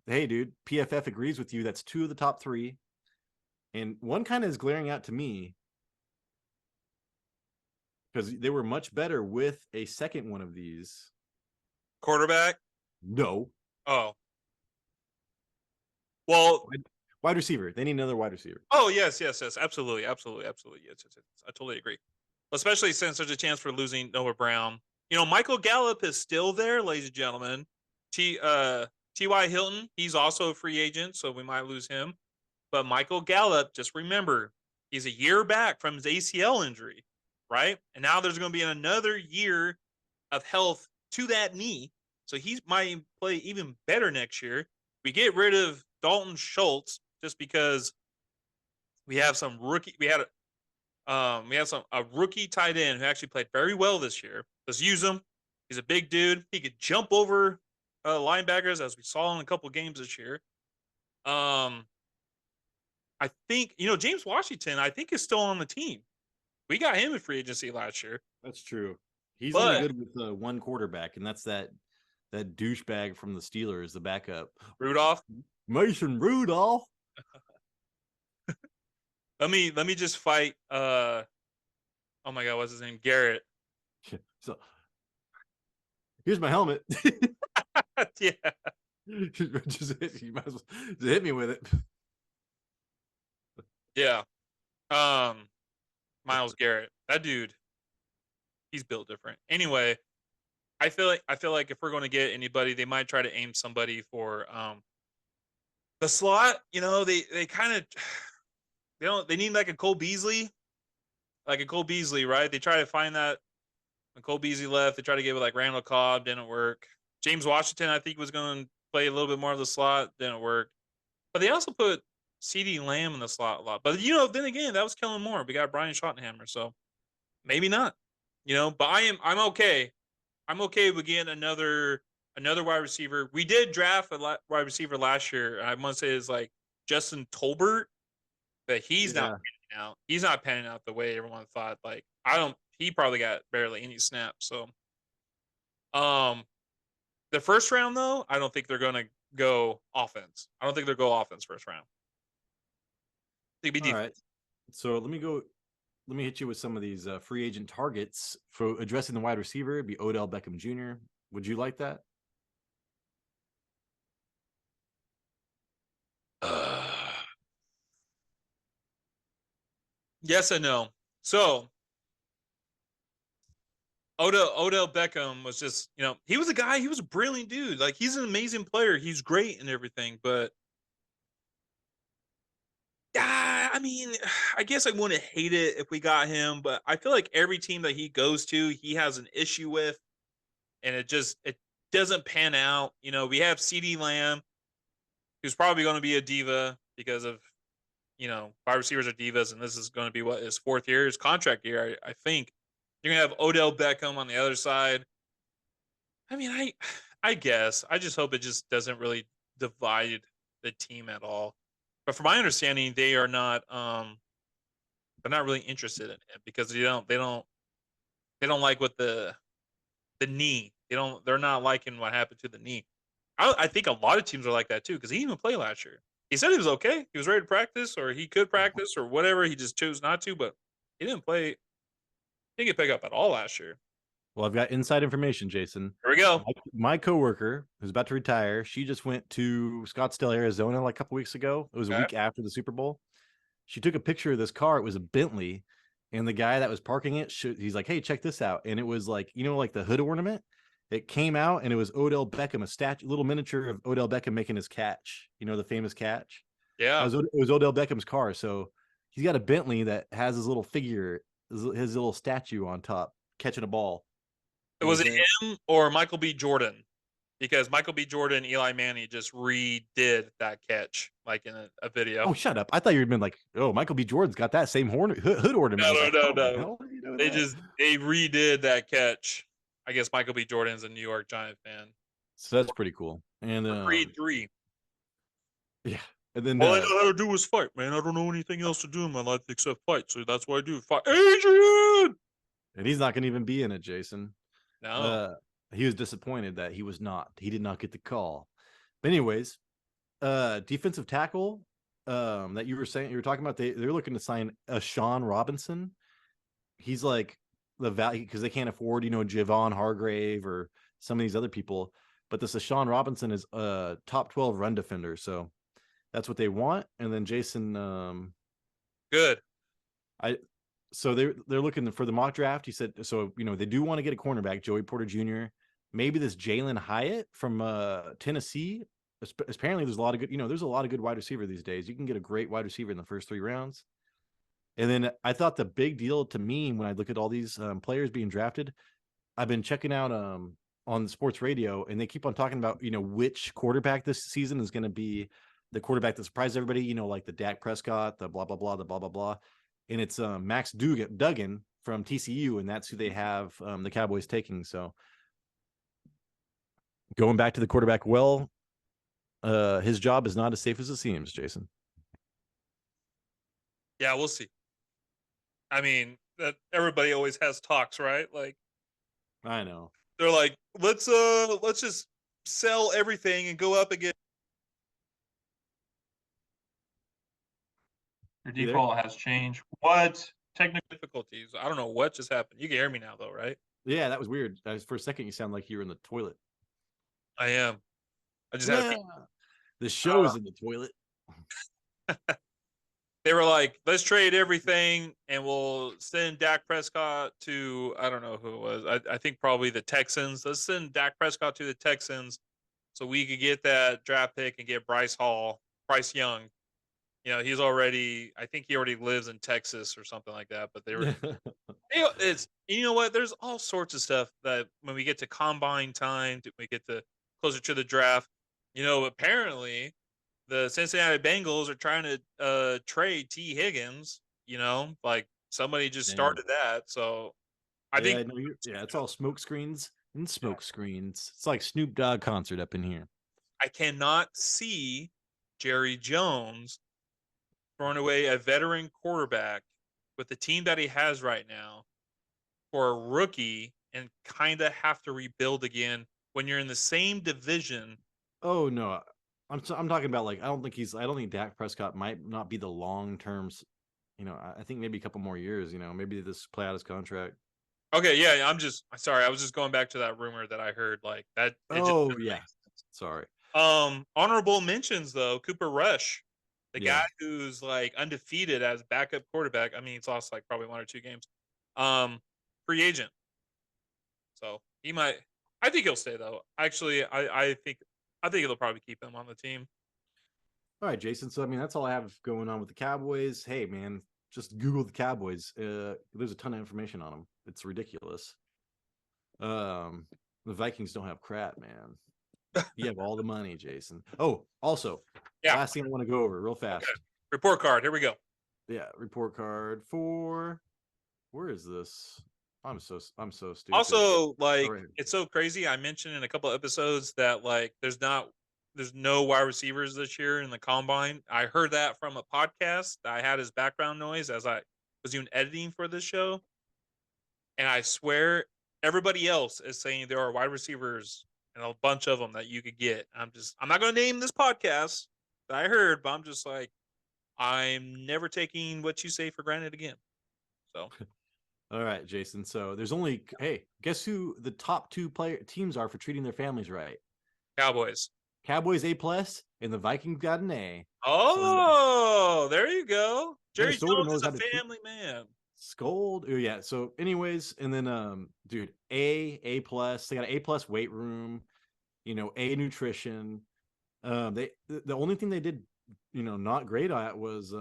Hey, dude, PFF agrees with you. That's 2 of the top 3, and one kind of is glaring out to me because they were much better with a second one of these. Quarterback? No. Oh. Well, wide receiver. They need another wide receiver. Oh, yes. Absolutely. Yes. I totally agree. Especially since there's a chance for losing Noah Brown. Michael Gallup is still there, ladies and gentlemen. T.Y. Hilton, he's also a free agent, so we might lose him. But Michael Gallup, just remember, he's a year back from his ACL injury, right? And now there's going to be another year of health to that knee. So he might play even better next year. We get rid of Dalton Schultz just because We have some rookie. We have a rookie tight end who actually played very well this year. Let's use him. He's a big dude. He could jump over linebackers, as we saw in a couple games this year. I think James Washington. I think is still on the team. We got him in free agency last year. That's true. He's only But good with one quarterback, and that's that douchebag from the Steelers, the backup. Rudolph. Mason Rudolph. Let me just fight. Oh my God, what's his name? Garrett. So here's my helmet. Yeah. You might as well just hit me with it. Yeah. Myles Garrett. That dude, he's built different. Anyway, I feel like if we're going to get anybody, they might try to aim somebody for the slot. They kind of they need like a Cole Beasley. Like a Cole Beasley, right? They try to find that when Cole Beasley left, they tried to give it like Randall Cobb, didn't work. James Washington, I think, was going to play a little bit more of the slot, didn't work. But they also put CeeDee Lamb in the slot a lot. But then again, that was Kellen Moore. We got Brian Schottenheimer, so maybe not. But I'm okay. I'm okay with getting another wide receiver. We did draft a wide receiver last year. I must say is like Justin Tolbert, but he's not panning out. He's not panning out the way everyone thought. Like he probably got barely any snaps. So, the first round though, I don't think they're going to go offense. I don't think they'll go offense first round. I think it'd be defense. All right. So let me hit you with some of these free agent targets for addressing the wide receiver. It'd be Odell Beckham Jr. Would you like that? Yes and no. So Odell Beckham was just, he was a guy, he was a brilliant dude. Like, he's an amazing player. He's great and everything, but I mean, I guess I wouldn't hate it if we got him, but I feel like every team that he goes to, he has an issue with, and it doesn't pan out. We have CeeDee Lamb, who's probably going to be a diva because of, wide receivers are divas, and this is going to be his fourth year, his contract year, I think. You're going to have Odell Beckham on the other side. I mean, I guess. I just hope it just doesn't really divide the team at all. But from my understanding, they are not they're not really interested in it because they don't like what the knee. They're not liking what happened to the knee. I think a lot of teams are like that too, because he didn't even play last year. He said he was okay. He was ready to practice, or he could practice, or whatever. He just chose not to, but he didn't play. He didn't get picked up at all last year. Well, I've got inside information, Jason. Here we go. My coworker, who's about to retire, she just went to Scottsdale, Arizona, like a couple weeks ago. It was a week after the Super Bowl. She took a picture of this car. It was a Bentley, and the guy that was parking it, he's like, "Hey, check this out!" And it was like, like the hood ornament. It came out, and it was Odell Beckham, a little miniature of Odell Beckham making his catch. The famous catch. Yeah, it was Odell Beckham's car. So he's got a Bentley that has his little figure, his little statue on top, catching a ball. Was it him or Michael B. Jordan? Because Michael B. Jordan, Eli Manning just redid that catch, like in a video. Oh, shut up! I thought you'd been like, "Oh, Michael B. Jordan's got that same hood ornament." No. They redid that catch. I guess Michael B. Jordan's a New York Giant fan, so that's pretty cool. And Creed 3. Yeah, and then all I know how to do is fight, man. I don't know anything else to do in my life except fight, so that's what I do. Fight, Adrian. And he's not going to even be in it, Jason. No. He was disappointed that he was not. He did not get the call. But anyways, defensive tackle that you were talking about, they're looking to sign a Sean Robinson. He's like the value because they can't afford, Javon Hargrave or some of these other people. But this Sean Robinson is a top 12 run defender, so that's what they want. And then Jason, good. So they're looking for the mock draft. He said, so, they do want to get a cornerback, Joey Porter Jr., maybe this Jalen Hyatt from Tennessee. Apparently there's a lot of good, there's a lot of good wide receiver these days. You can get a great wide receiver in the first 3 rounds. And then I thought the big deal to me when I look at all these players being drafted, I've been checking out on sports radio, and they keep on talking about, which quarterback this season is going to be the quarterback that surprised everybody, you know, like the Dak Prescott, the blah, blah, blah, the blah, blah, blah. And it's Max Duggan from TCU, and that's who they have the Cowboys taking. So going back to the quarterback, his job is not as safe as it seems, Jason. Yeah, we'll see. I mean, that everybody always has talks, right? Like I know. they're like, let's just sell everything and go up again. Your You there? default has changed. What technical difficulties? I don't know what just happened. You can hear me now, though, right? Yeah, that was weird. For a second, you sound like you were in the toilet. I am. I just had. Yeah. The show is in the toilet. They were like, let's trade everything and we'll send Dak Prescott to, I don't know who it was. I think probably the Texans. Let's send Dak Prescott to the Texans so we could get that draft pick and get Bryce Young. You know, I think he already lives in Texas or something like that. But they were, you know what? There's all sorts of stuff that when we get to combine time, we get to closer to the draft, you know, apparently the Cincinnati Bengals are trying to trade T. Higgins. You know, like somebody just started that. So I think, it's all smoke screens and smoke screens. It's like Snoop Dogg concert up in here. I cannot see Jerry Jones throwing away a veteran quarterback with the team that he has right now for a rookie and kind of have to rebuild again when you're in the same division. Oh no, I'm talking about like I don't think Dak Prescott might not be the long term. You know, I think maybe a couple more years. You know, maybe this play out his contract. Okay, yeah, I'm sorry. I was just going back to that rumor that I heard like that. Oh yeah, sorry. Honorable mentions though, Cooper Rush, the Yeah. guy who's like undefeated as backup quarterback. I mean, he's lost like probably 1 or 2 games. Free agent. So he might. I think he'll stay though. Actually, I think they'll probably keep him on the team. All right, Jason. So I mean, that's all I have going on with the Cowboys. Hey, man, just Google the Cowboys. There's a ton of information on them. It's ridiculous. The Vikings don't have crap, man. You have all the money, Jason. Oh, also, last thing I want to go over real fast. Okay. Report card. Here we go. Yeah, report card for where is this? I'm so stupid. Also, like it's so crazy. I mentioned in a couple of episodes that like there's no wide receivers this year in the combine. I heard that from a podcast that I had as background noise as I was doing editing for this show. And I swear everybody else is saying there are wide receivers and a bunch of them that you could get. I'm not going to name this podcast that I heard, but I'm just like, I'm never taking what you say for granted again. So, all right, Jason. So there's only, hey, guess who the top 2 teams are for treating their families right? Cowboys A+, and the Vikings got an A. Oh, so, there you go. Jerry Jones is a family man. Scold. Oh yeah. So, anyways, and then dude, A+. They got an A+ weight room. You know, A nutrition. The only thing they did, you know, not great at was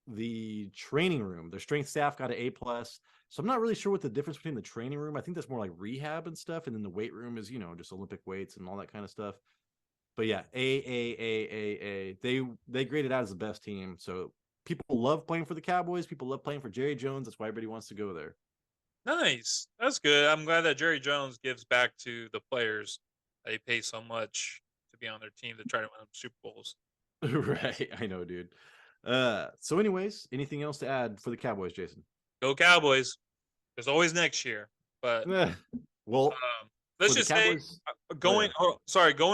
the training room. Their strength staff got an A+. So I'm not really sure what the difference between the training room. I think that's more like rehab and stuff, and then the weight room is, you know, just Olympic weights and all that kind of stuff. But yeah, A. They graded out as the best team. So people love playing for the Cowboys. People love playing for Jerry Jones. That's why everybody wants to go there. Nice. That's good. I'm glad that Jerry Jones gives back to the players. They pay so much to be on their team to try to win Super Bowls. Right. I know, dude. So anyways, anything else to add for the Cowboys, Jason? Go Cowboys. There's always next year. But well, let's just say going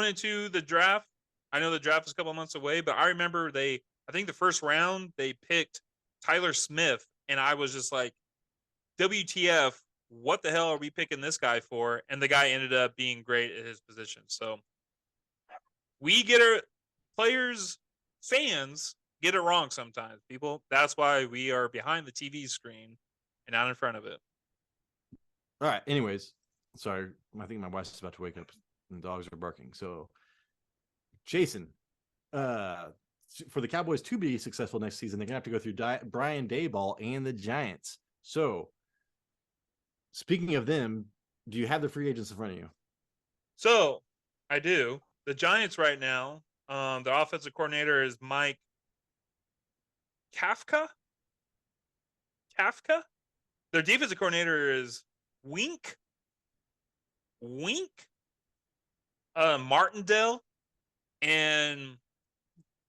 into the draft. I know the draft is a couple of months away, but I remember I think the first round they picked Tyler Smith, and I was just like, WTF, what the hell are we picking this guy for? And the guy ended up being great at his position. So we get our players, fans get it wrong sometimes, people. That's why we are behind the TV screen and not in front of it. All right. Anyways, sorry. I think my wife's about to wake up and the dogs are barking. So, Jason, for the Cowboys to be successful next season, they're going to have to go through Brian Daboll and the Giants. So, speaking of them, do you have the free agents in front of you? So, I do. The Giants right now The offensive coordinator is Mike Kafka. Their defensive coordinator is Wink Martindale. And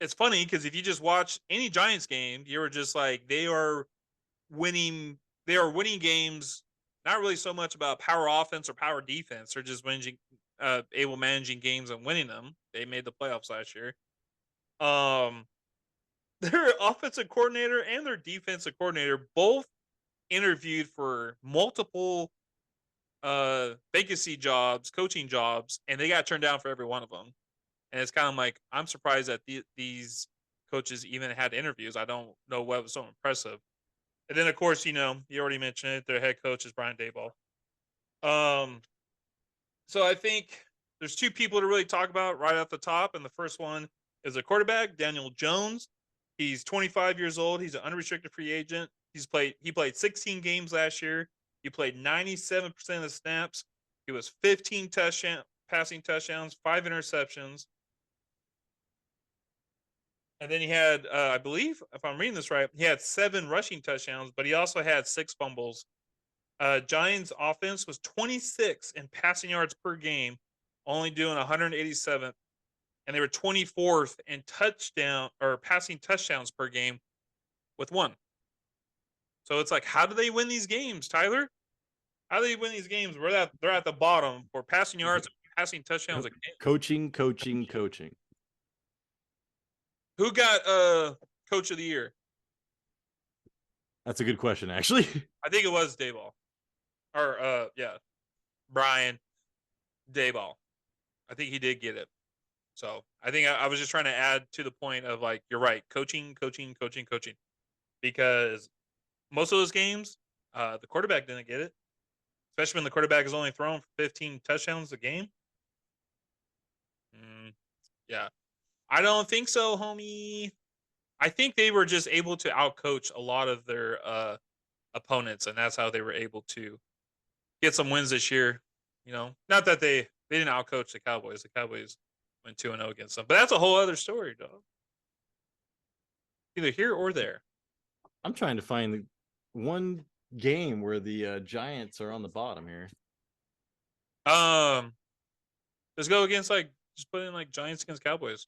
it's funny because if you just watch any Giants game, you were just like, they are winning games, not really so much about power offense or power defense. They're just managing games and winning them. They made the playoffs last year. Their offensive coordinator and their defensive coordinator both interviewed for multiple vacancy jobs, coaching jobs, and they got turned down for every one of them. And it's kind of like, I'm surprised that these coaches even had interviews. I don't know what was so impressive. And then, of course, you already mentioned it. Their head coach is Brian Daboll. So I think there's two people to really talk about right off the top. And the first one is a quarterback, Daniel Jones. He's 25 years old. He's an unrestricted free agent. He played 16 games last year. He played 97% of the snaps. He was 15 passing touchdowns, 5 interceptions. And then he had, I believe, if I'm reading this right, he had 7 rushing touchdowns, but he also had 6 fumbles. Giants offense was 26 in passing yards per game, only doing 187th, and they were 24th in passing touchdowns per game with 1. So it's like, how do they win these games, Tyler? How do they win these games? They're at the bottom for passing yards and passing touchdowns a game. Coaching. Who got coach of the year? That's a good question, actually. I think it was Daboll. Or Brian Daboll. I think he did get it. So I think I was just trying to add to the point of, like, you're right, coaching. Because most of those games, the quarterback didn't get it, especially when the quarterback is only throwing for 15 touchdowns a game. Yeah. I don't think so, homie. I think they were just able to outcoach a lot of their opponents, and that's how they were able to get some wins this year. Not that they didn't outcoach the Cowboys. The Cowboys went 2-0 against them, but that's a whole other story, dog. Either here or there. I'm trying to find the one game where the Giants are on the bottom here. Let's go against, just put in Giants against Cowboys.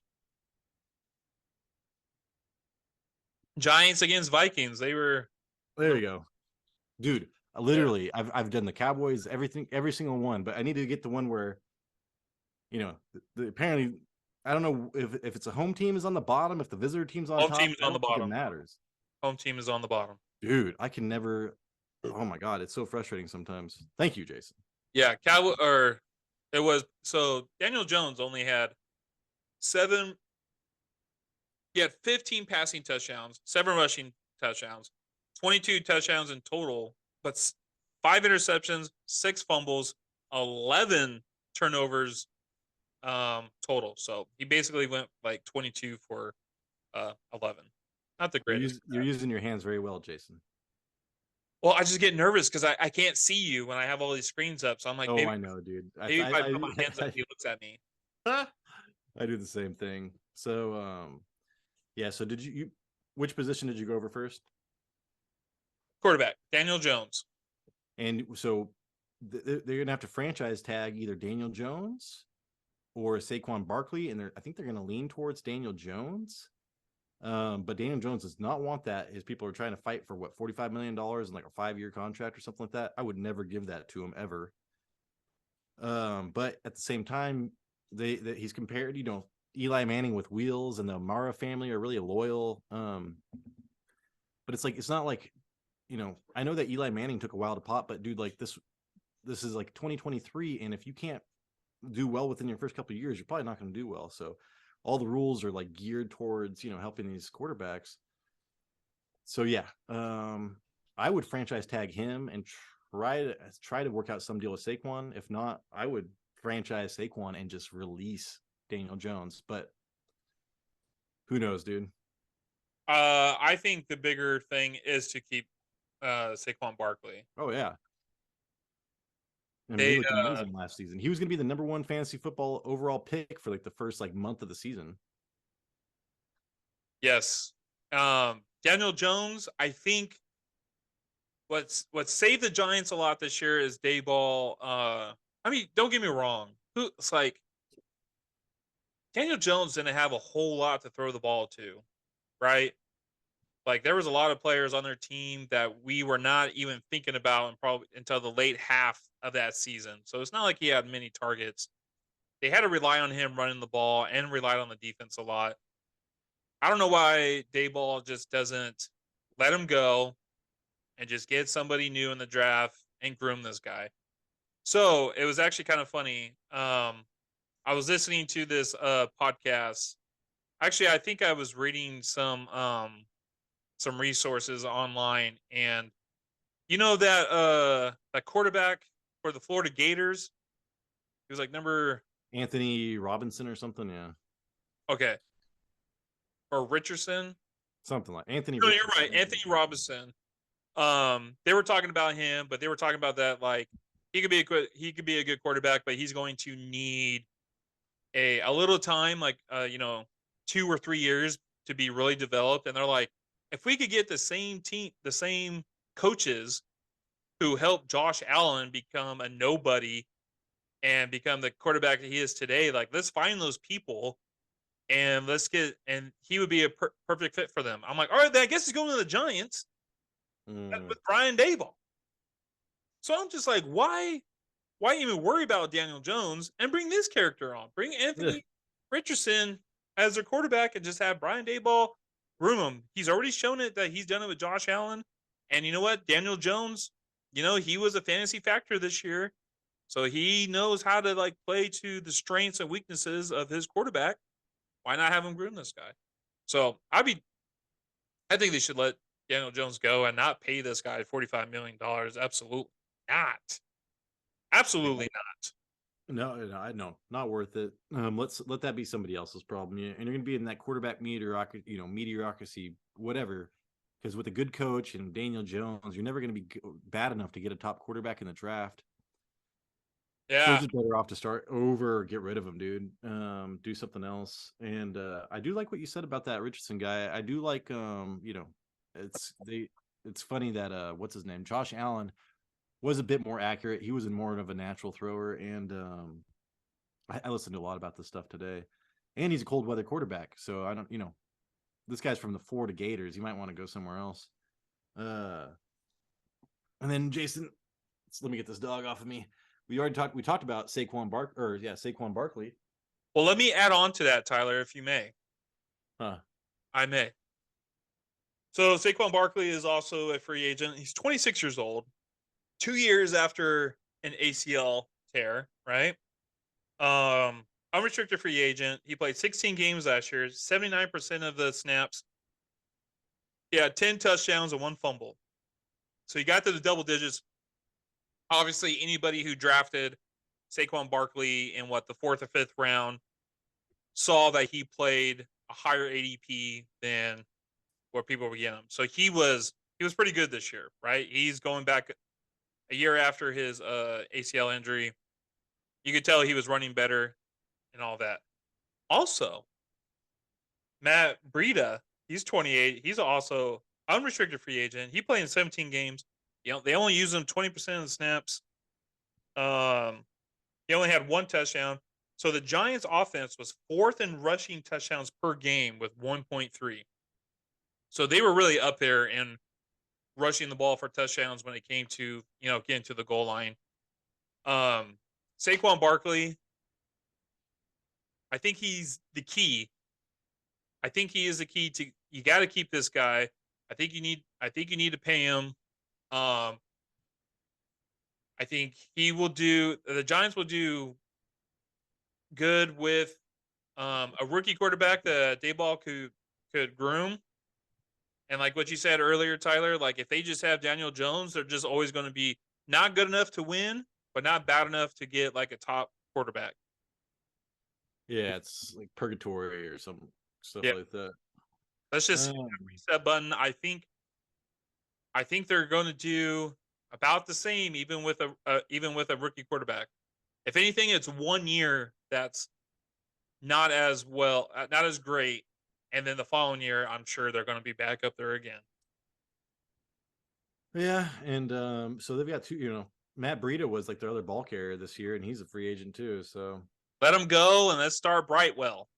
Giants against Vikings. They were. There you go, dude. Literally, yeah. I've done the Cowboys, every single one, but I need to get the one where, apparently, I don't know if it's a home team is on the bottom, if the visitor team's on top. Home team is on the bottom. It matters. Home team is on the bottom. Dude, I can never. Oh my god, it's so frustrating sometimes. Thank you, Jason. Yeah, so Daniel Jones only had 7. He had 15 passing touchdowns, 7 rushing touchdowns, 22 touchdowns in total, but 5 interceptions, 6 fumbles, 11 turnovers total. So he basically went 22 for 11. Not the greatest. You're using your hands very well, Jason. Well, I just get nervous because I can't see you when I have all these screens up. So I'm like, I know, dude. Maybe if I put my hands up, he looks at me. I do the same thing. So, yeah. So which position did you go over first? Quarterback, Daniel Jones. And so they're going to have to franchise tag either Daniel Jones or Saquon Barkley. And I think they're going to lean towards Daniel Jones. But Daniel Jones does not want that. His people are trying to fight for $45 million in a 5-year contract or something like that. I would never give that to him ever. But at the same time, he's compared, Eli Manning with wheels, and the Mara family are really loyal. But it's not like, I know that Eli Manning took a while to pop, but dude, this is 2023. And if you can't do well within your first couple of years, you're probably not going to do well. So all the rules are geared towards, helping these quarterbacks. So yeah, I would franchise tag him and try to work out some deal with Saquon. If not, I would franchise Saquon and just release Daniel Jones. But who knows, dude? I think the bigger thing is to keep Saquon Barkley. Oh yeah. He looked amazing last season. He was going to be the number 1 fantasy football overall pick for the first month of the season. Yes. Daniel Jones, I think what saved the Giants a lot this year is Dayball. I mean, don't get me wrong. It's like Daniel Jones didn't have a whole lot to throw the ball to, right? Like there was a lot of players on their team that we were not even thinking about and probably until the late half of that season. So it's not like he had many targets. They had to rely on him running the ball and relied on the defense a lot. I don't know why Dayball just doesn't let him go and just get somebody new in the draft and groom this guy. So it was actually kind of funny. I was listening to this podcast. Actually, I think I was reading some resources online, and you know that quarterback for the Florida Gators, he was like number Anthony Robinson or something, yeah, okay, or Richardson. something like Anthony. No, you're Richardson. right, Anthony Robinson. They were talking about him, but they were talking about that like he could be a good quarterback, but he's going to need a little time, like 2 or 3 years to be really developed. And they're like, if we could get the same team, the same coaches who helped Josh Allen become a nobody and become the quarterback that he is today, like let's find those people and and he would be a perfect fit for them. I'm like, all right, then I guess he's going to the Giants with Brian Daboll. So I'm just like, why even worry about Daniel Jones and bring this character on? Bring Anthony Richardson as their quarterback and just have Brian Daboll groom him. He's already shown it that he's done it with Josh Allen. And you know what? Daniel Jones, he was a fantasy factor this year. So he knows how to like play to the strengths and weaknesses of his quarterback. Why not have him groom this guy? So I think they should let Daniel Jones go and not pay this guy $45 million. Absolutely not. Absolutely not. No, not worth it. Let's let that be somebody else's problem. Yeah, and you're going to be in that quarterback mediocrity, whatever. Because with a good coach and Daniel Jones, you're never going to be bad enough to get a top quarterback in the draft. Yeah, We're just better off to start over, or get rid of him, dude. Do something else. And I do like what you said about that Richardson guy. I do like, it's funny that what's his name, Josh Allen, was a bit more accurate. He was more of a natural thrower, and I listened to a lot about this stuff today. And he's a cold weather quarterback, so I don't, this guy's from the Florida Gators. You might want to go somewhere else. And then Jason, let me get this dog off of me. We talked about Saquon Barkley. Well, let me add on to that, Tyler, if you may. Huh. I may. So Saquon Barkley is also a free agent. He's 26 years old, 2 years after an ACL tear, right? Unrestricted free agent. He played 16 games last year, 79% of the snaps. He had 10 touchdowns and 1 fumble. So he got to the double digits. Obviously, anybody who drafted Saquon Barkley in the 4th or 5th round saw that he played a higher ADP than what people were getting him. So he was pretty good this year, right? He's going back a year after his ACL injury. You could tell he was running better and all that. Also, Matt Breida, he's 28. He's also unrestricted free agent. He played in 17 games. They only use him 20% of the snaps. He only had 1 touchdown. So the Giants' offense was 4th in rushing touchdowns per game with 1.3. So they were really up there in rushing the ball for touchdowns when it came to getting to the goal line. Saquon Barkley, I think he's the key. I think he is the key to. You got to keep this guy. I think you need to pay him. I think he will do. The Giants will do good with a rookie quarterback that Dayball could groom. And like what you said earlier, Tyler, like if they just have Daniel Jones, they're just always going to be not good enough to win, but not bad enough to get like a top quarterback. Yeah, it's like purgatory or some stuff like that. Let's just hit the reset button. I think they're going to do about the same, even with a rookie quarterback. If anything, it's 1 year that's not as great, And then the following year, I'm sure they're going to be back up there again. Yeah, and so they've got two. Matt Breida was like their other ball carrier this year, and he's a free agent too. So Let them go, and let's start Brightwell.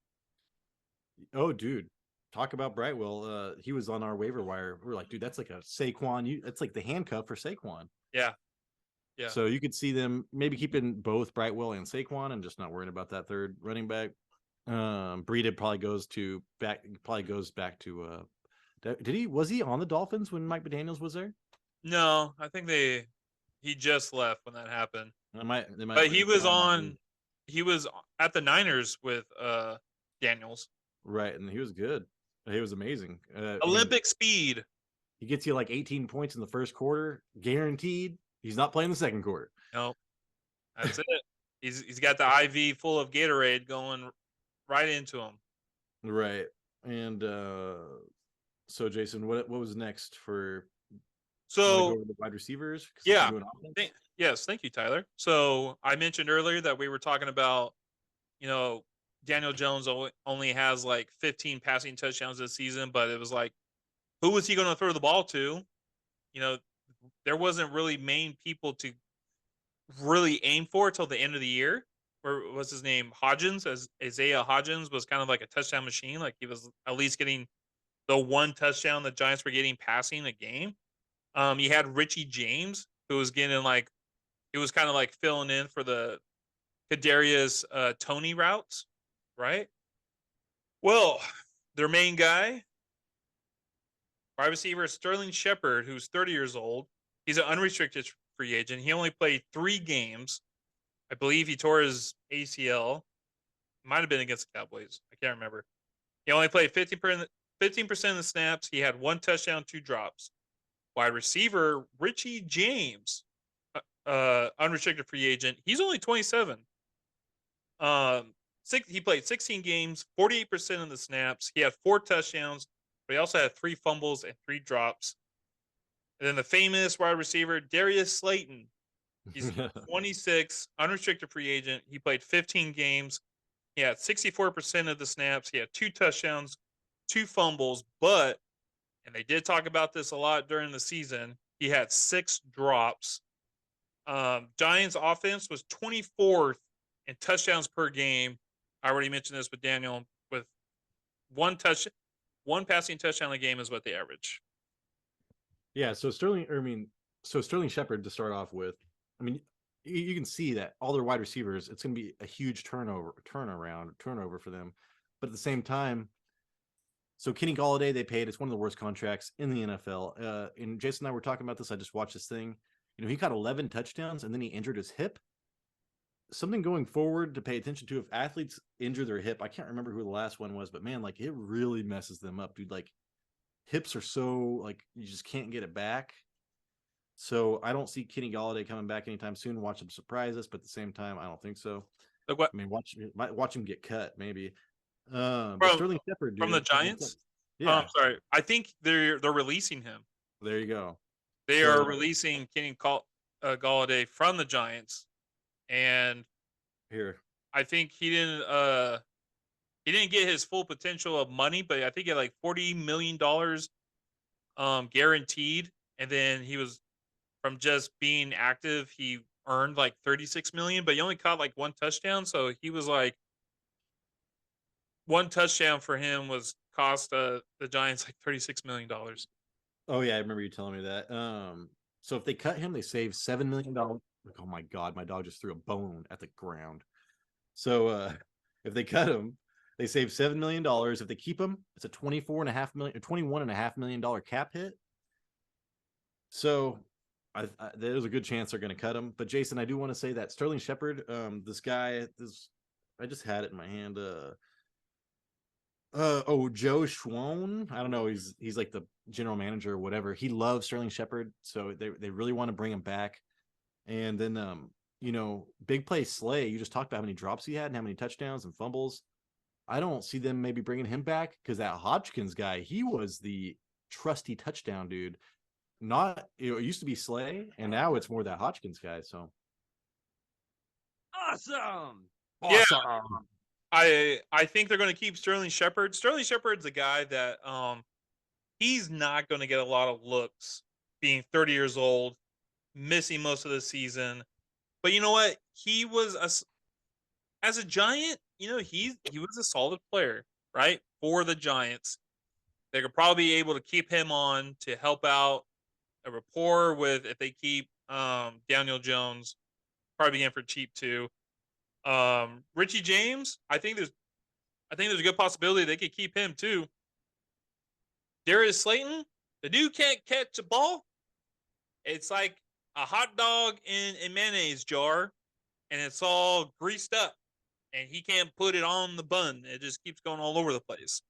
oh, dude, talk about Brightwell. He was on our waiver wire. We're like, dude, that's like a Saquon. That's like the handcuff for Saquon. Yeah. Yeah. So you could see them maybe keeping both Brightwell and Saquon, and just not worrying about that third running back. Breida probably goes back to. Was he on the Dolphins when Mike McDaniels was there? No, I think he just left when that happened. They might. But he was at the Niners with Daniels. Right, and he was good. He was amazing. Olympic speed. He gets you like 18 points in the first quarter, guaranteed. He's not playing the second quarter. No, that's it. He's got the IV full of Gatorade going right into him. Right, and so Jason, what was next for? So go the wide receivers. Yeah. Yes, thank you, Tyler. So I mentioned earlier that we were talking about, Daniel Jones only has like 15 passing touchdowns this season, but it was like, who was he going to throw the ball to? There wasn't really main people to really aim for till the end of the year. Or what's his name? Hodgins, as Isaiah Hodgins was kind of like a touchdown machine. Like he was at least getting the one touchdown the Giants were getting passing a game. You had Richie James, who was getting like, it was kind of like filling in for the Kadarius Tony routes, right? Well, their main guy, wide receiver Sterling Shepard, who's 30 years old. He's an unrestricted free agent. He only played 3 games. I believe he tore his ACL. Might have been against the Cowboys. I can't remember. He only played 15% of the snaps. He had 1 touchdown, 2 drops. Wide receiver Richie James, unrestricted free agent. He's only 27. He played 16 games, 48% of the snaps. He had 4 touchdowns, but he also had 3 fumbles and 3 drops. And then the famous wide receiver Darius Slayton. He's 26, unrestricted free agent. He played 15 games. He had 64% of the snaps. He had 2 touchdowns, 2 fumbles, and they did talk about this a lot during the season, he had 6 drops. Giants offense was 24th in touchdowns per game. I already mentioned this with Daniel, with one passing touchdown a game is what they average. Yeah, so Sterling Shepard to start off with. I mean, you can see that all their wide receivers, it's going to be a huge turnover for them. But at the same time, so Kenny Golladay, they paid. It's one of the worst contracts in the NFL. And Jason and I were talking about this. I just watched this thing. He got 11 touchdowns and then he injured his hip. Something going forward to pay attention to. If athletes injure their hip, I can't remember who the last one was, but man, like it really messes them up, dude. Like hips are so like you just can't get it back. So I don't see Kenny Golladay coming back anytime soon. Watch him surprise us, but at the same time, I don't think so. Like what? I mean, watch him get cut, maybe. Sterling Shepard, dude, from the Giants. Yeah, I'm sorry. I think they're releasing him. There you go. They are releasing Kenny Golladay from the Giants, and I think he didn't get his full potential of money, but I think he had like $40 million guaranteed, and then he was from just being active, he earned like $36 million, but he only caught like 1 touchdown, so he was like 1 touchdown for him was cost the Giants like $36 million. Oh yeah, I remember you telling me that. So if they cut him, they save $7 million. Like, oh my god, my dog just threw a bone at the ground. So if they cut him, they save $7 million. If they keep him, it's a $21.5 million cap hit. So there's a good chance they're going to cut him. But Jason, I do want to say that Sterling Shepard, this guy, I just had it in my hand. Joe Schwan. I don't know. He's like the general manager or whatever. He loves Sterling Shepard, so they really want to bring him back. And then big play Slay. You just talked about how many drops he had and how many touchdowns and fumbles. I don't see them maybe bringing him back because that Hodgkins guy, he was the trusty touchdown dude. It used to be Slay, and now it's more that Hodgkins guy. So awesome. Yeah. I think they're going to keep Sterling Shepard. Sterling Shepard's a guy that he's not going to get a lot of looks being 30 years old, missing most of the season. But you know what? He was as a Giant, he was a solid player, right? For the Giants. They could probably be able to keep him on to help out a rapport with if they keep Daniel Jones, probably in for cheap too. Richie James, I think there's a good possibility they could keep him too. Darius Slayton, the dude can't catch a ball. It's like a hot dog in a mayonnaise jar, and it's all greased up, and he can't put it on the bun. It just keeps going all over the place.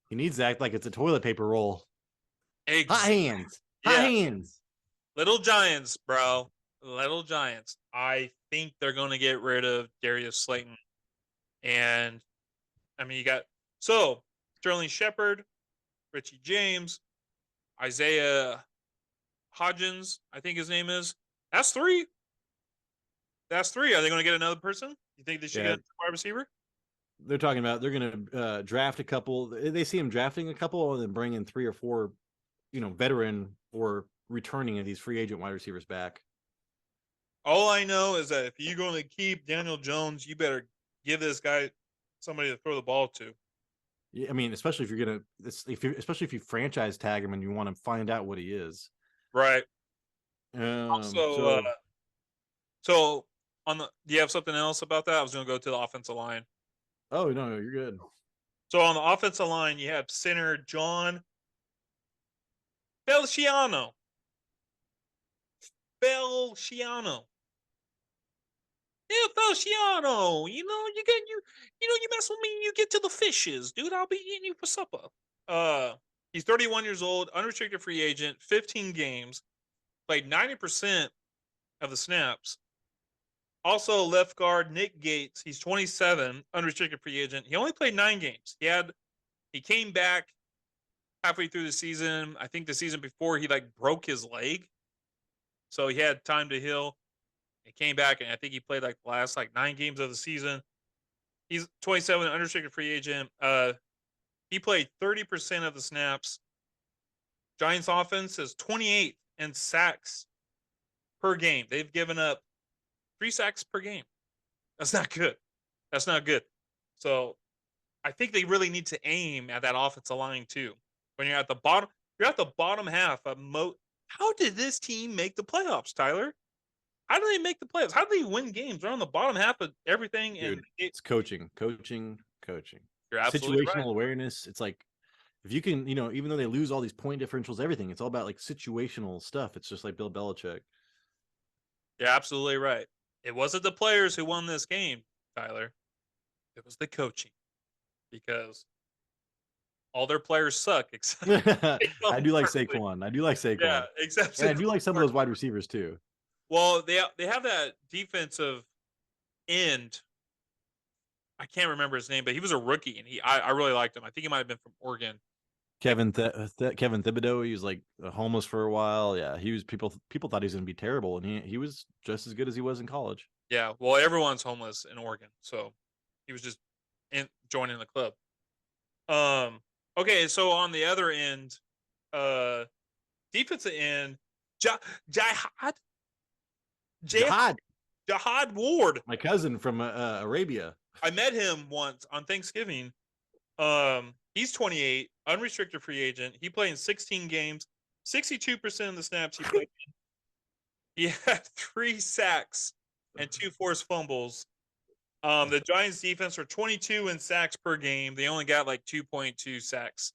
He needs to act like it's a toilet paper roll. Hot Eggs. hands. Hot Yeah. hands. Little Giants, bro. Little Giants. I think they're going to get rid of Darius Slayton. And, I mean, you got Sterling Shepard, Richie James, Isaiah Hodgins, I think his name is. That's three. That's three. Are they going to get another person? You think they should get a wide receiver? They're talking about they're going to draft a couple. They see him drafting a couple and then bring in 3 or 4, veteran or returning of these free agent wide receivers back. All I know is that if you're going to keep Daniel Jones, you better give this guy somebody to throw the ball to. I mean, especially if you're going to, especially if you franchise tag him and you want to find out what he is. Right. So do you have something else about that? I was going to go to the offensive line. Oh, no, you're good. So on the offensive line, you have center John Feliciano. Feliciano. Yeah, Feliciano. You mess with me, you get to the fishes, dude. I'll be eating you for supper. He's 31 years old, unrestricted free agent, 15 games, played 90% of the snaps. Also, left guard Nick Gates. He's 27, unrestricted free agent. He only played 9 games. He came back halfway through the season. I think the season before he broke his leg, so he had time to heal. He came back, and I think he played the last 9 games of the season. He's 27, unrestricted free agent. He played 30% of the snaps. Giants offense is 28th in sacks per game. They've given up 3 sacks per game. That's not good. That's not good. So I think they really need to aim at that offensive line too. When you're at the bottom half of how did this team make the playoffs, Tyler? How do they make the playoffs? How do they win games? They're on the bottom half of everything. Dude, and it's coaching. You're absolutely situational right. awareness. It's like if you can, even though they lose all these point differentials, everything, it's all about situational stuff. It's just like Bill Belichick. You're absolutely right. It wasn't the players who won this game, Tyler. It was the coaching, because all their players suck. Except I do like Saquon. Yeah, except and I do like some of those wide receivers too. Well, they have that defensive end. I can't remember his name, but he was a rookie, and I really liked him. I think he might have been from Oregon. Kevin Thibodeau. He was homeless for a while. Yeah, he was. People thought he was going to be terrible, and he was just as good as he was in college. Yeah, well, everyone's homeless in Oregon, so he was just joining the club. Okay, so on the other end, defensive end, Jihad Ward, my cousin from Arabia. I met him once on Thanksgiving. He's 28, unrestricted free agent. He played in 16 games, 62% of the snaps he played in. He had 3 sacks and 2 forced fumbles. The Giants defense are 22 in sacks per game. They only got 2.2 sacks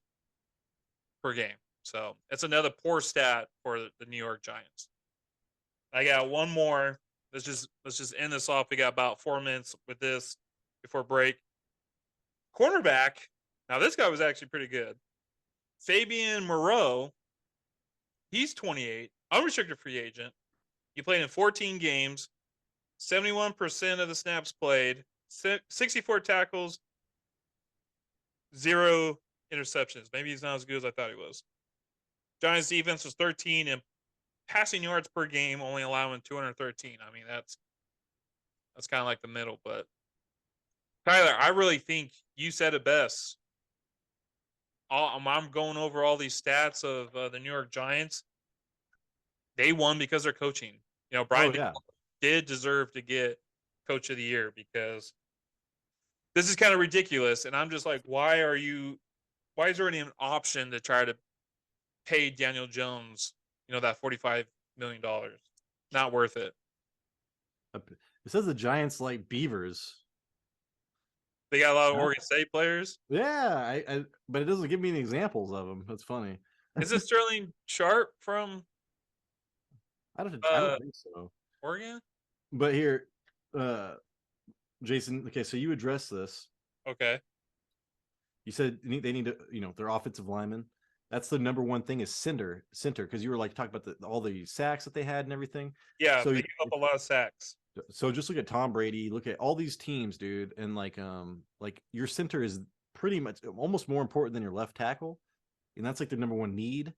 per game. So it's another poor stat for the New York Giants. I got one more. Let's just end this off. We got about 4 minutes with this before break. Cornerback. Now this guy was actually pretty good. Fabian Moreau. He's 28, unrestricted free agent. He played in 14 games, 71% of the snaps played, 64 tackles, 0 interceptions. Maybe he's not as good as I thought he was. Giants defense was 13 in passing yards per game, only allowing 213. I mean, that's kind of like the middle, but Tyler, I really think you said it best. I'm going over all these stats of the New York Giants. They won because they're coaching. You know, Oh Brian yeah. did deserve to get Coach of the Year because this is kind of ridiculous. And I'm just like, why is there even an option to try to pay Daniel Jones, that $45 million? Not worth it. It says the Giants like beavers. They got a lot of Oregon State players. Yeah, but it doesn't give me any examples of them. That's funny. Is it Sterling Sharp from I don't think so. Oregon? But here, Jason. Okay, so you address this. Okay. You said they need to, their offensive linemen. That's the number one thing is center, because you were like talking about all the sacks that they had and everything. Yeah, so they give up a lot of sacks. So just look at Tom Brady, look at all these teams, dude, and like your center is pretty much almost more important than your left tackle, and that's like their number one need.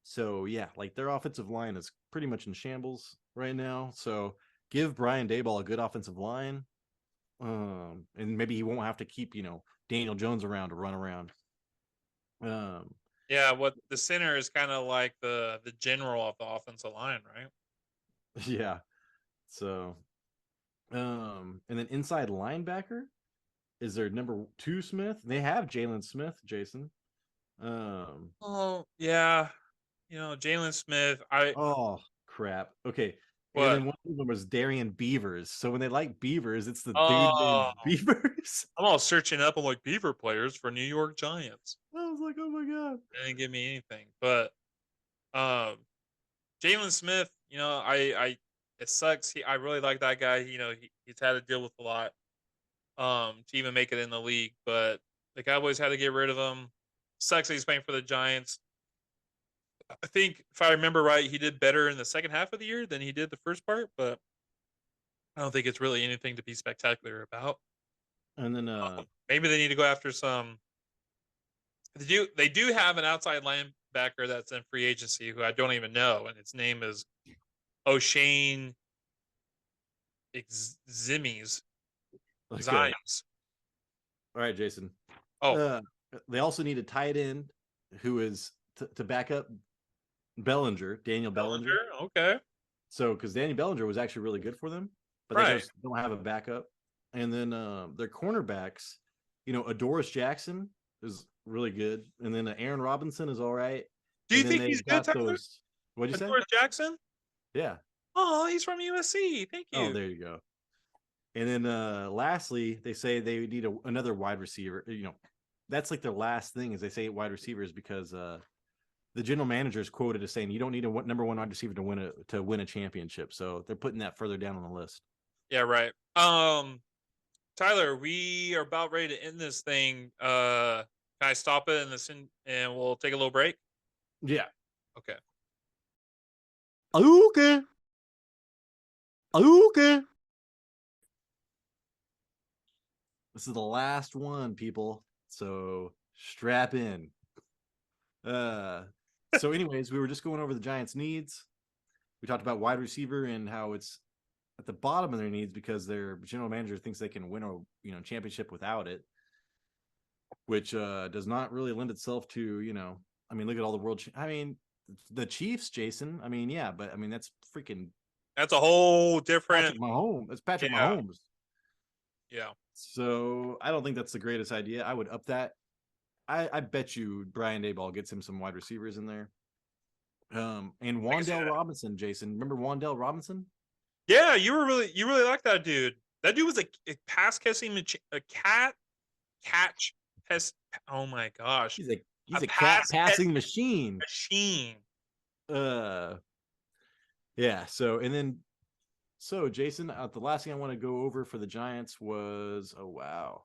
So yeah, like their offensive line is pretty much in shambles right now. So give Brian Daboll a good offensive line, and maybe he won't have to keep Daniel Jones around to run around. Yeah, what the center is kind of like the general of the offensive line, right? Yeah. So, and then inside linebacker is their number 2 Smith. They have Jalen Smith, Jason. Oh yeah, Jalen Smith. Oh crap. Okay. What? And then one of them was Darian Beavers. So when they like Beavers, it's the dude Oh, named Beavers. I'm all searching up. I'm like Beaver players for New York Giants. I was like, oh my god. They didn't give me anything, but Jalen Smith. I it sucks. I really like that guy. He's had to deal with a lot to even make it in the league, but the Cowboys had to get rid of him. Sucks that he's playing for the Giants. I think if I remember right, he did better in the second half of the year than he did the first part, but I don't think it's really anything to be spectacular about. And then maybe they need to go after some. They do have an outside linebacker that's in free agency who I don't even know, and its name is O'Shane Zimmies. okay. Zions. All right, Jason. Oh, they also need a tight end who is to back up Daniel Bellinger. Okay. So, because Danny Bellinger was actually really good for them, but they just don't have a backup. And then their cornerbacks, Adoris Jackson is really good, and then Aaron Robinson is all right. Do you think he's good, Tyler? What'd you say? Adoris Jackson? Yeah. Oh, he's from USC. Thank you. Oh, there you go. And then lastly, they say they need another wide receiver. That's like their last thing is they say wide receivers because the general manager is quoted as saying you don't need a number 1 wide receiver to win a championship. So they're putting that further down on the list. Yeah, right. Tyler, we are about ready to end this thing. Can I stop it and we'll take a little break? Yeah. Okay. Okay. Okay. This is the last one, people. So strap in. So anyways, we were just going over the Giants' needs. We talked about wide receiver and how it's at the bottom of their needs because their general manager thinks they can win a championship without it, which does not really lend itself to, look at all the world. The Chiefs, Jason. Yeah, but that's a whole different Patrick Mahomes. It's Patrick Mahomes. Yeah. So I don't think that's the greatest idea. I would up that. I bet you Brian Daboll gets him some wide receivers in there. And Wan'Dale Robinson, Jason. Remember Wan'Dale Robinson? Yeah, you really like that dude. That dude was a pass catching catch pest. Oh my gosh. He's a cat passing machine. Yeah. So Jason, the last thing I want to go over for the Giants was, oh wow.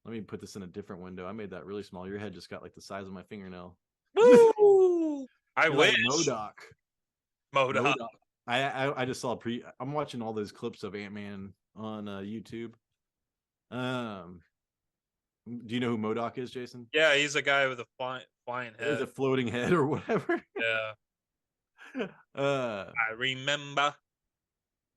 Let me put this in a different window. I made that really small. Your head just got like the size of my fingernail. Woo! I wish. Like MODOK. I just saw I'm watching all those clips of Ant-Man on YouTube. Do you know who MODOK is, Jason? Yeah, he's a guy with a flying head. With a floating head or whatever. Yeah. I remember.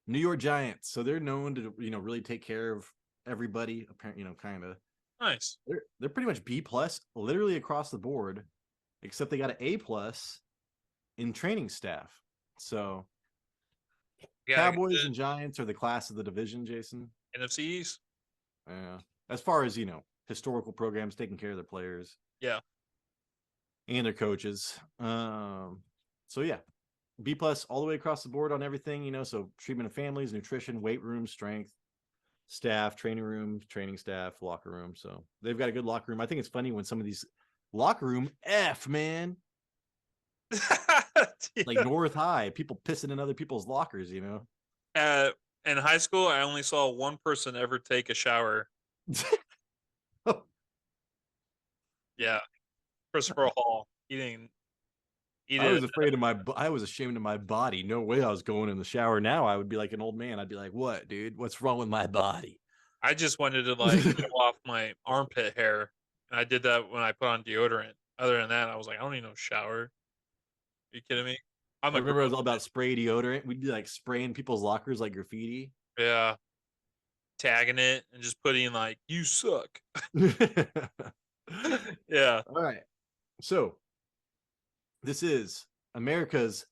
New York Giants. So they're known to, really take care of everybody, apparently, kind of. Nice. They're pretty much B plus, literally across the board, except they got an A plus in training staff. So Cowboys and Giants are the class of the division, Jason. NFCs. Yeah. As far as historical programs taking care of their players. Yeah. And their coaches. So yeah. B plus all the way across the board on everything, so treatment of families, nutrition, weight room, strength, staff, training room, training staff, locker room. So they've got a good locker room. I think it's funny when some of these locker room man. Yeah. Like North High, people pissing in other people's lockers, In high school, I only saw one person ever take a shower. Yeah. Christopher Hall. He didn't. I was afraid of I was ashamed of my body. No way I was going in the shower. Now I would be like an old man. I'd be like, what, dude? What's wrong with my body? I just wanted to get off my armpit hair. And I did that when I put on deodorant. Other than that, I was like, I don't need no shower. Are you kidding me? I remember it was all about spray deodorant. We'd be like spraying people's lockers like graffiti. Yeah. Tagging it and just putting like, you suck. Yeah. All right. So this is America's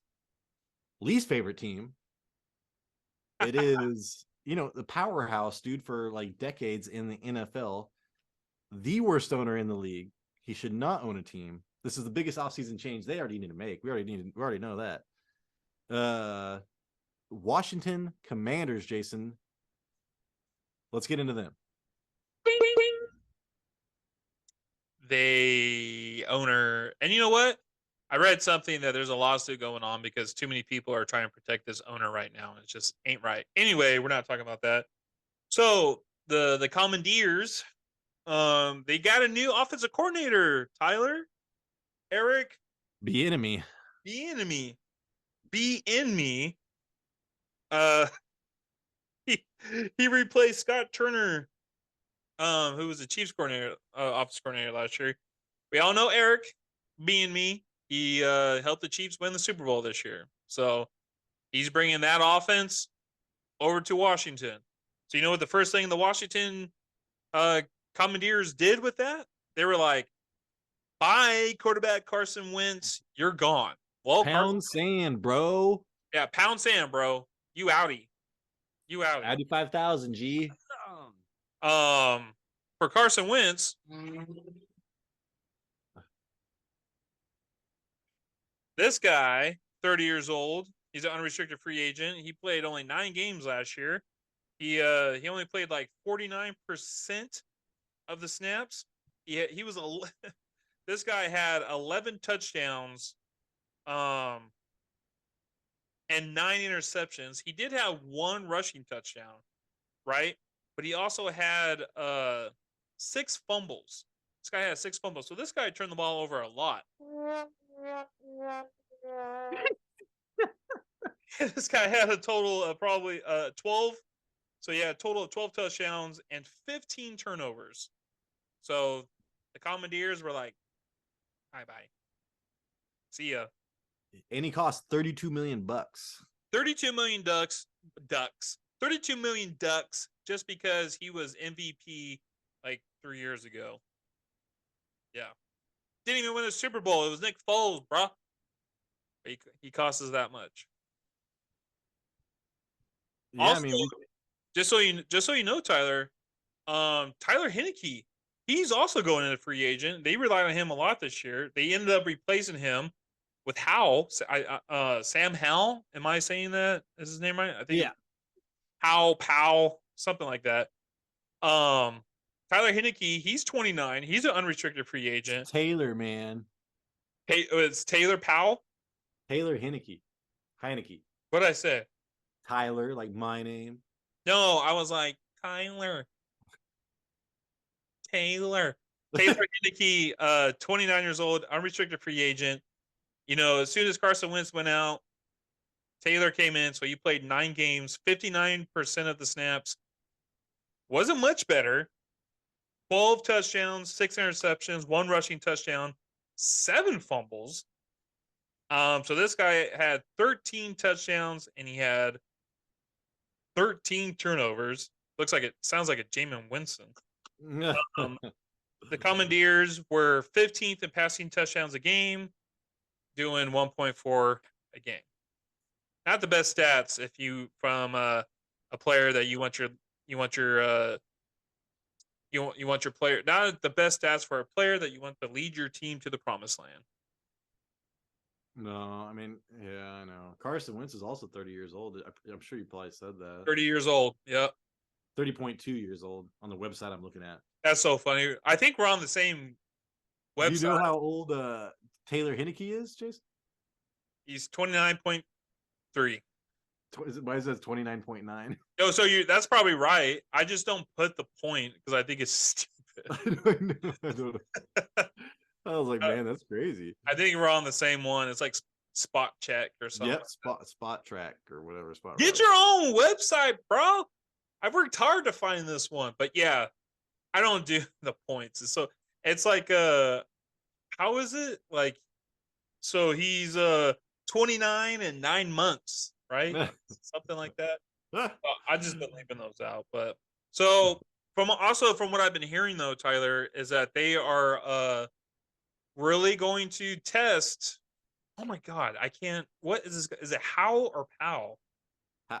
least favorite team. It is, the powerhouse, dude, for like decades in the NFL. The worst owner in the league. He should not own a team. This is the biggest offseason change they already need to make. We already know that. Washington Commanders, Jason. Let's get into them. They owner, and you know what? I read something that there's a lawsuit going on because too many people are trying to protect this owner right now, and it just ain't right. Anyway, we're not talking about that. So the Commandeers, they got a new offensive coordinator, Tyler, Eric. Be in me. He replaced Scott Turner, who was the Chiefs coordinator, offensive coordinator last year. We all know Eric, being me. He helped the Chiefs win the Super Bowl this year. So he's bringing that offense over to Washington. So you know what the first thing the Washington Commandeers did with that? They were like, bye, quarterback Carson Wentz. You're gone. Well, pound sand, bro. Yeah, pound sand, bro. You outie. Audi 5,000, G. For Carson Wentz, this guy, 30 years old, he's an unrestricted free agent. He played only 9 games last year. He only played like 49% of the snaps. He was this guy had 11 touchdowns, and 9 interceptions. He did have 1 rushing touchdown, right? But he also had 6 fumbles. This guy had 6 fumbles. So this guy turned the ball over a lot. This guy had a total of probably 12. So yeah, a total of 12 touchdowns and 15 turnovers. So the Commandeers were like, bye. See ya. And he cost $32 million. 32 million ducks. 32 million ducks just because he was MVP like 3 years ago. Yeah. Didn't even win a Super Bowl. It was Nick Foles, bro. He costs us that much. Yeah, also, just so you know, Tyler, Tyler Heineke, he's also going into free agent. They relied on him a lot this year. They ended up replacing him with Howell. Sam Howell. Am I saying that? Is his name right? I think. Yeah. Powell, something like that. Tyler Heineke, he's 29. He's an unrestricted free agent. Taylor, man. Hey, it's Taylor Powell. Taylor Heineke. What did I say? Tyler, like my name. No, I was like Tyler. Taylor Heineke, 29 years old, unrestricted free agent. As soon as Carson Wentz went out, Taylor came in, so he played 9 games, 59% of the snaps. Wasn't much better. 12 touchdowns, 6 interceptions, 1 rushing touchdown, 7 fumbles. So this guy had 13 touchdowns and he had 13 turnovers. sounds like a Jamin Winston. Um, the Commandeers were 15th in passing touchdowns a game, doing 1.4 a game. Not the best stats if you from a player that you want your you want your player, not the best stats for a player that you want to lead your team to the promised land. No, I mean, yeah, I know. Carson Wentz is also 30 years old. I'm sure you probably said that. 30 years old. Yep. 30.2 years old on the website I'm looking at. That's so funny. I think we're on the same website. Do you know how old Taylor Heineke is, Jason? He's 29.3. Why is that 29.9? No, so that's probably right. I just don't put the point because I think it's stupid. I don't know. I was like, man, that's crazy. I think we're on the same one. It's like spot check or something. Yep, spot track or whatever. Get your own website, bro. I've worked hard to find this one, but yeah, I don't do the points. So it's like how is it? Like, so he's 29 and 9 months, right? Something like that. I just been leaving those out. But so from what I've been hearing though, Tyler, is that they are really going to test. Oh my God, I can't. What is this? Is it Howe or Powell?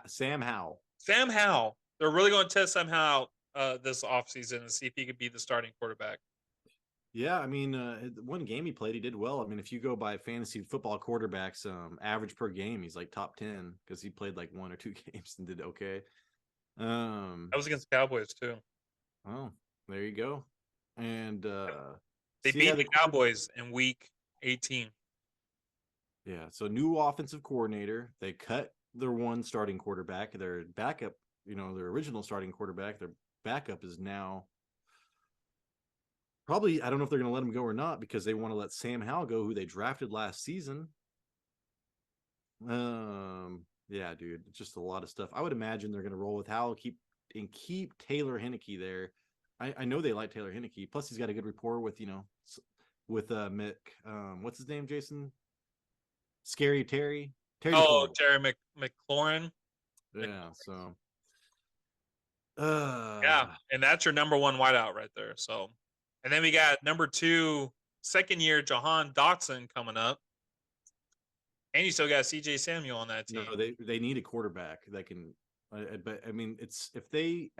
Sam Howell. Sam Howell. They're really going to test Sam Howell this offseason and see if he could be the starting quarterback. Yeah, I mean, one game he played, he did well. I mean, if you go by fantasy football quarterbacks, average per game, he's like top 10 because he played like 1 or 2 games and did okay. That was against the Cowboys too. Oh, there you go. And they beat the Cowboys in week 18. Yeah, so new offensive coordinator. They cut their one starting quarterback. Their backup, their original starting quarterback, their backup is now probably, I don't know if they're going to let him go or not because they want to let Sam Howell go, who they drafted last season. Yeah, dude, it's just a lot of stuff. I would imagine they're going to roll with Howell, keep Taylor Heineke there. I know they like Taylor Heineke. Plus, he's got a good rapport with Mick. What's his name, Jason? Scary Terry. Terry McLaurin. Yeah. So. Yeah, and that's your number one wideout right there. So, and then we got number 2, second year Jahan Dotson coming up, and you still got CJ Samuel on that team. No, they need a quarterback that can. But I mean, it's if they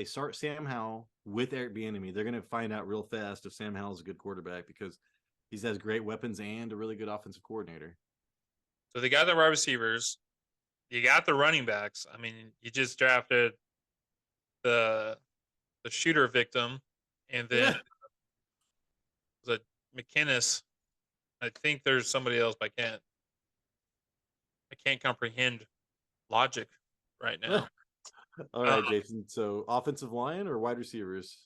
start Sam Howell with Eric Bieniemy, they're going to find out real fast if Sam Howell's a good quarterback because he has great weapons and a really good offensive coordinator. So they got the wide receivers, you got the running backs. I mean, you just drafted the shooter victim, and then was a McInnes. I think there's somebody else, but I can't comprehend logic right now. All right, Jason. So offensive line or wide receivers?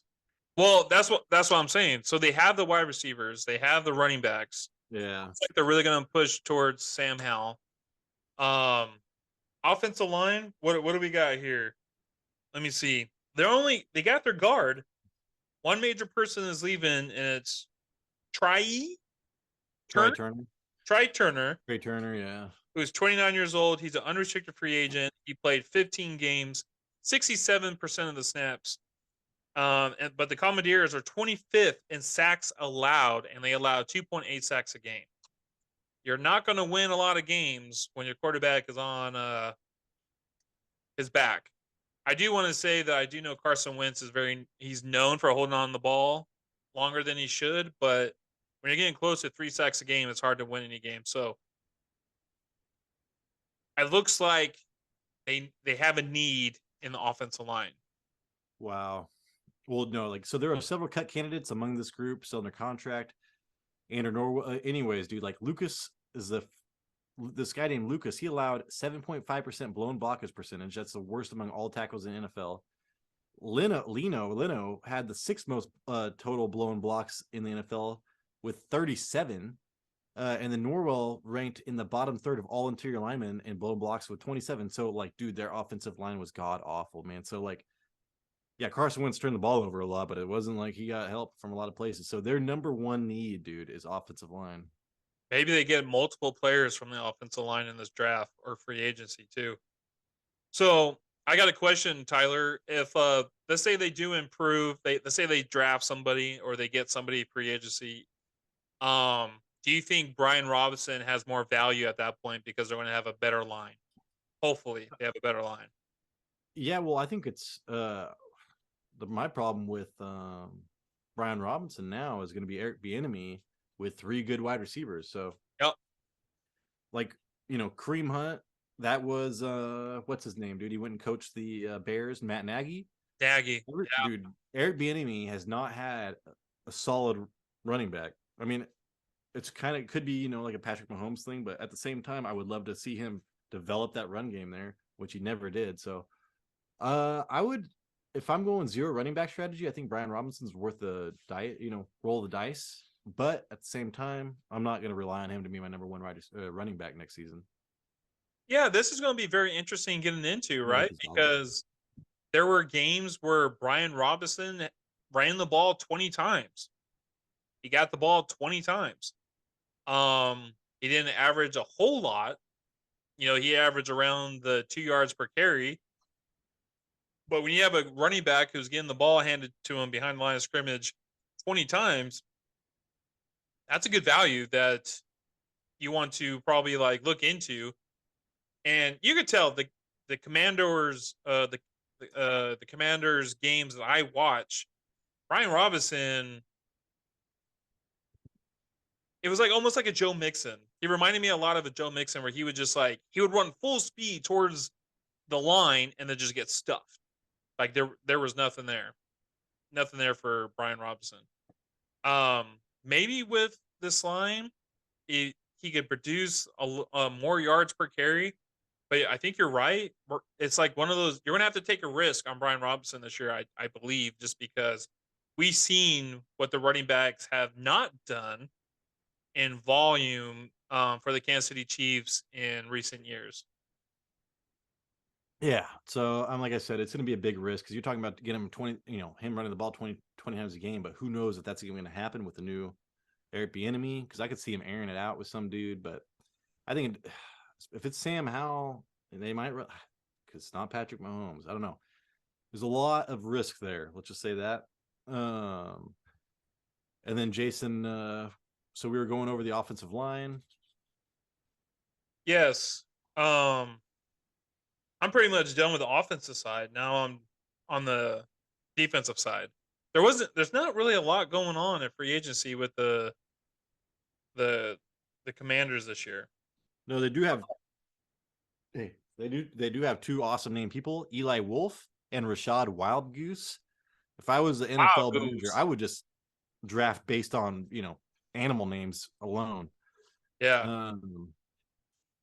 Well, that's what I'm saying. So they have the wide receivers, they have the running backs. Yeah, it's like they're really going to push towards Sam Howell. Offensive line. What do we got here? Let me see. They got their guard. One major person is leaving, and it's Trai Turner. Trey Turner, yeah. Who's 29 years old. He's an unrestricted free agent. He played 15 games, 67% of the snaps. But the Commandeers are 25th in sacks allowed, and they allow 2.8 sacks a game. You're not going to win a lot of games when your quarterback is on his back. I do want to say that I do know Carson Wentz he's known for holding on the ball longer than he should, but when you're getting close to 3 sacks a game, it's hard to win any game. So it looks like they have a need in the offensive line. Wow. Well, no, so there are several cut candidates among this group still under contract. And anyways, dude, Lucas is this guy named Lucas. He allowed 7.5% blown blockers percentage. That's the worst among all tackles in NFL. Leno had the 6th most total blown blocks in the NFL with 37. And then Norwell ranked in the bottom third of all interior linemen in blown blocks with 27. So, dude, their offensive line was god awful, man. So, yeah, Carson Wentz turned the ball over a lot, but it wasn't like he got help from a lot of places. So their number one need, dude, is offensive line. Maybe they get multiple players from the offensive line in this draft or free agency too. So I got a question, Tyler. If let's say they do improve, let's say they draft somebody or they get somebody free agency. Do you think Brian Robinson has more value at that point because they're going to have a better line? Hopefully, they have a better line. Yeah, well, I think it's my problem with Brian Robinson now is going to be Eric Bieniemy with 3 good wide receivers. So, Yep. like, Kareem Hunt, that was what's his name, dude? He went and coached the Bears, Matt Nagy. Nagy. Yeah. Dude, Eric Bieniemy has not had a solid running back. I mean, it's kind of could be, like a Patrick Mahomes thing, but at the same time, I would love to see him develop that run game there, which he never did. So, I would, if I'm going 0 running back strategy, I think Brian Robinson's worth the roll the dice. But at the same time, I'm not going to rely on him to be my number 1 running back next season. Yeah, this is going to be very interesting getting into, right? Because there were games where Brian Robinson ran the ball 20 times. He got the ball 20 times. He didn't average a whole lot. He averaged around the 2 yards per carry. But when you have a running back who's getting the ball handed to him behind the line of scrimmage 20 times, that's a good value that you want to probably look into. And you could tell the Commanders the Commanders games that I watch, Brian Robinson, it was almost like a Joe Mixon. He reminded me a lot of a Joe Mixon where he would just he would run full speed towards the line and then just get stuffed. There was nothing there. Nothing there for Brian Robinson. Maybe with this line, he could produce more yards per carry. But I think you're right. It's like one of those, you're going to have to take a risk on Brian Robinson this year, I believe, just because we've seen what the running backs have not done in volume for the Kansas City Chiefs in recent years. Yeah. So like I said, it's going to be a big risk because you're talking about getting him 20, him running the ball 20 times a game, but who knows if that's even going to happen with the new Eric Bieniemy, because I could see him airing it out with some dude, but I think if it's Sam Howell, they might, because it's not Patrick Mahomes. I don't know. There's a lot of risk there. Let's just say that. And then Jason, so we were going over the offensive line. Yes. I'm pretty much done with the offensive side. Now I'm on the defensive side. There's not really a lot going on in free agency with the Commanders this year. No, they do have. Hey, they do have 2 awesome named people, Eli Wolf and Rashad Wildgoose. If I was the NFL manager, I would just draft based on animal names alone. Yeah.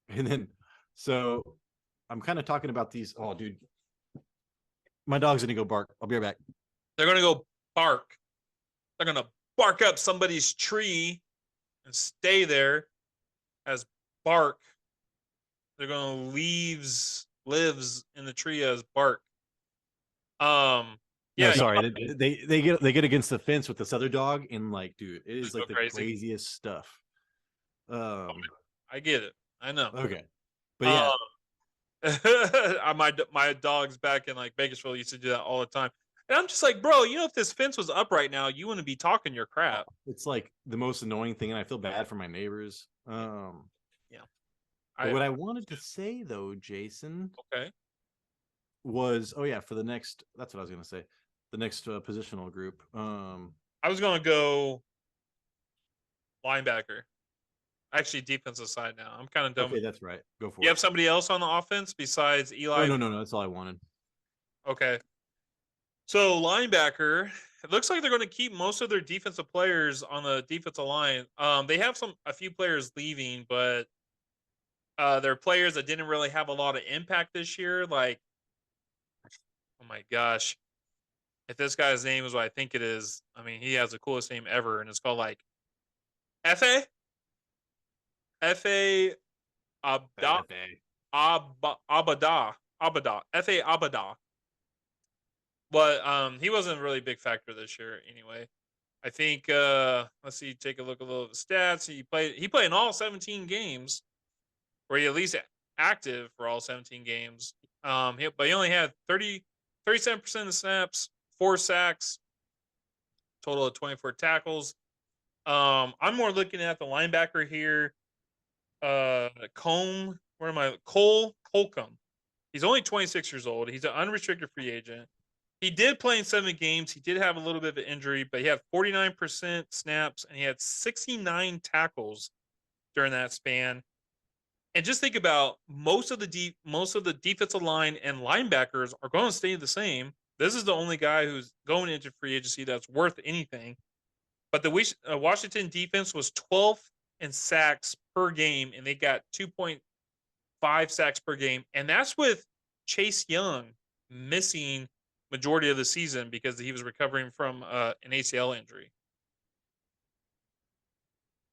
And then so I'm kind of talking about these. Oh, dude, my dog's gonna go bark. I'll be right back. They're gonna go bark. They're gonna bark up somebody's tree and stay there as bark. They're gonna lives in the tree as bark. Yeah. No, sorry. They get against the fence with this other dog, and dude, it is the crazy. craziest stuff. I get it. I know. Okay, but yeah, my dog's back in Bakersfield used to do that all the time, and I'm just like, bro, if this fence was up right now, you wouldn't be talking your crap. It's the most annoying thing, and I feel bad for my neighbors. Yeah. What I wanted to say though, Jason, okay, was for the next. That's what I was gonna say. The next positional group. I was gonna go linebacker. Actually, defensive side now. I'm kind of done. Okay, that's right. Go for it. You have somebody else on the offense besides Eli? No. That's all I wanted. Okay. So linebacker, it looks like they're going to keep most of their defensive players on the defensive line. They have a few players leaving, but they're players that didn't really have a lot of impact this year. Oh my gosh, if this guy's name is what I think it is, I mean, he has the coolest name ever, and it's called F.A. F.A. Abada. F.A. Abada. But he wasn't a really big factor this year anyway. I think let's see, take a look at a little of the stats. He played in all 17 games, or he at least active for all 17 games. But he only had 37% of the snaps, 4 sacks, total of 24 tackles. I'm more looking at the linebacker here. Cole Holcomb. He's only 26 years old. He's an unrestricted free agent. He did play in 7 games. He did have a little bit of an injury, but he had 49% snaps and he had 69 tackles during that span. And just think about most of the defensive line and linebackers are going to stay the same. This is the only guy who's going into free agency that's worth anything. But the Washington defense was 12th in sacks per game, and they got 2.5 sacks per game. And that's with Chase Young missing majority of the season because he was recovering from an ACL injury.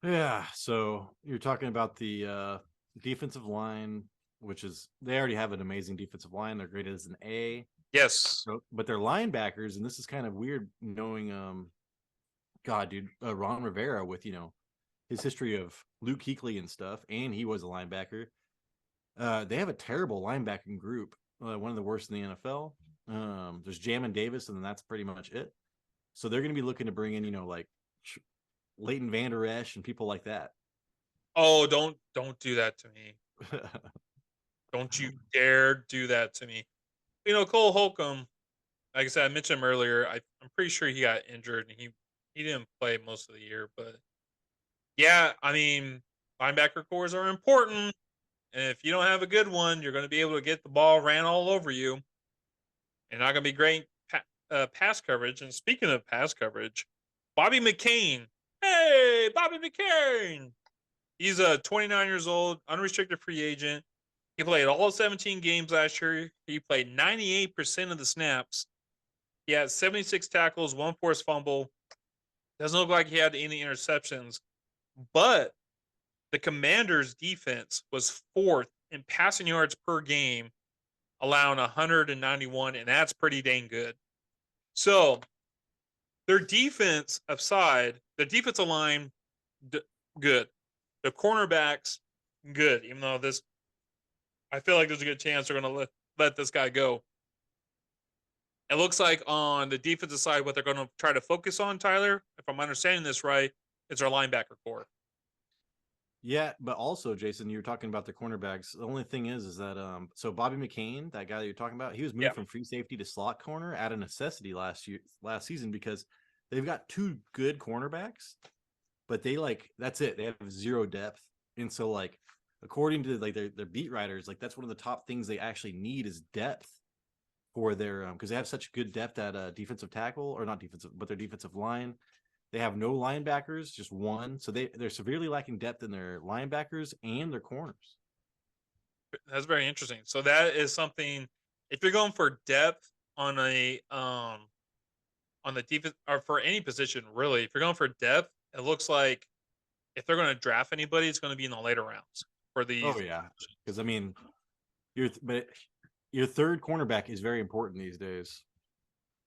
Yeah, so you're talking about the defensive line, which is they already have an amazing defensive line. They're graded as an A. Yes. So, but they're linebackers, and this is kind of weird knowing Ron Rivera with his history of Luke Kuechly and stuff, and he was a linebacker. They have a terrible linebacking group, one of the worst in the NFL. There's Jamin Davis, and then that's pretty much it. So they're going to be looking to bring in, like Leighton Vander Esch and people like that. Oh, don't do that to me. Don't you dare do that to me. Cole Holcomb, like I said, I mentioned him earlier. I'm pretty sure he got injured and he didn't play most of the year. But yeah, I mean, linebacker cores are important. And if you don't have a good one, you're going to be able to get the ball ran all over you. And not going to be great pass coverage. And speaking of pass coverage, Bobby McCain. Hey, Bobby McCain. He's 29 years old, unrestricted free agent. He played all 17 games last year. He played 98% of the snaps. He had 76 tackles, 1 forced fumble. Doesn't look like he had any interceptions. But the Commanders' defense was 4th in passing yards per game, allowing 191, and that's pretty dang good. So their defense aside, the defensive line, good. The cornerbacks, good. Even though I feel like there's a good chance they're going to let this guy go. It looks like on the defensive side, what they're going to try to focus on, Tyler, if I'm understanding this right, is our linebacker core. Yeah, but also, Jason, you were talking about the cornerbacks. The only thing is that so Bobby McCain, that guy that you're talking about, he was moved from free safety to slot corner at a necessity last season because they've got 2 good cornerbacks, but that's it. They have 0 depth, and so according to their beat writers, that's one of the top things they actually need is depth for their because they have such good depth at defensive tackle, or not defensive, but their defensive line. They have no linebackers, just one. So they're severely lacking depth in their linebackers and their corners. That's very interesting. So that is something, if you're going for depth on the defense or for any position, really, if you're going for depth, it looks like if they're going to draft anybody, it's going to be in the later rounds for these. Oh yeah, because I mean, your third cornerback is very important these days.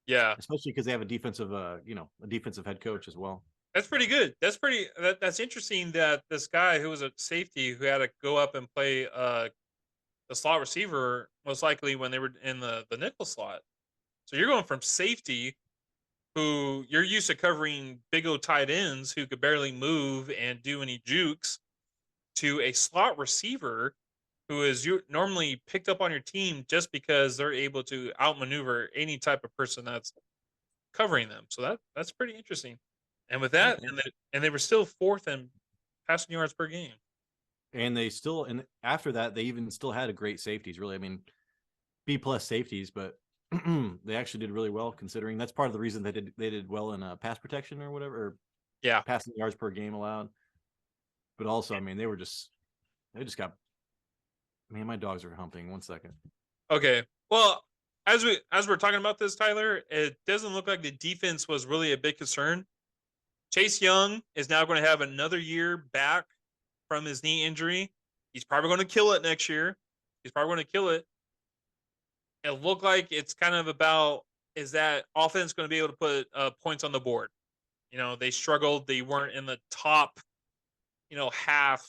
Yeah, especially because they have a defensive head coach as well. That's pretty good. That's interesting that this guy who was a safety who had to go up and play the slot receiver most likely when they were in the nickel slot. So you're going from safety, who you're used to covering big old tight ends who could barely move and do any jukes, to a slot receiver who is normally picked up on your team just because they're able to outmaneuver any type of person that's covering them. So that's pretty interesting. And with that, and they were still 4th in passing yards per game. And after that, they even still had a great safeties. Really, I mean, B+ safeties, but they actually did really well considering. That's part of the reason they did well in pass protection or whatever. Yeah, passing yards per game allowed. But also, I mean, they just got. Man, my dogs are humping. 1 second. Okay. Well, as we're talking about this, Tyler, it doesn't look like the defense was really a big concern. Chase Young is now going to have another year back from his knee injury. He's probably going to kill it next year. He's probably going to kill it. It looked like it's kind of about, is that offense going to be able to put points on the board? They struggled. They weren't in the top, half,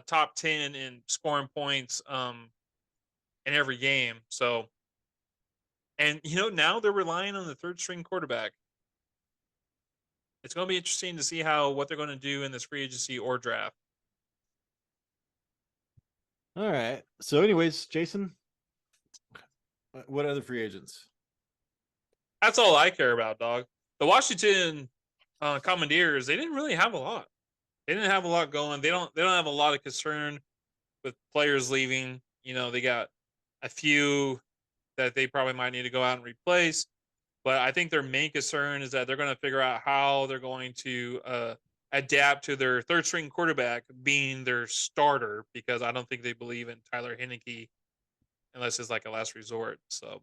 top 10 in scoring points in every game. So, and now they're relying on the third string quarterback. It's going to be interesting to see what they're going to do in this free agency or draft. All right. So, anyways, Jason, what other free agents? That's all I care about, dog. The Washington Commandeers, they didn't really have a lot. They didn't have a lot going. They don't have a lot of concern with players leaving. They got a few that they probably might need to go out and replace. But I think their main concern is that they're going to figure out how they're going to adapt to their third string quarterback being their starter, because I don't think they believe in Tyler Heineke unless it's like a last resort. So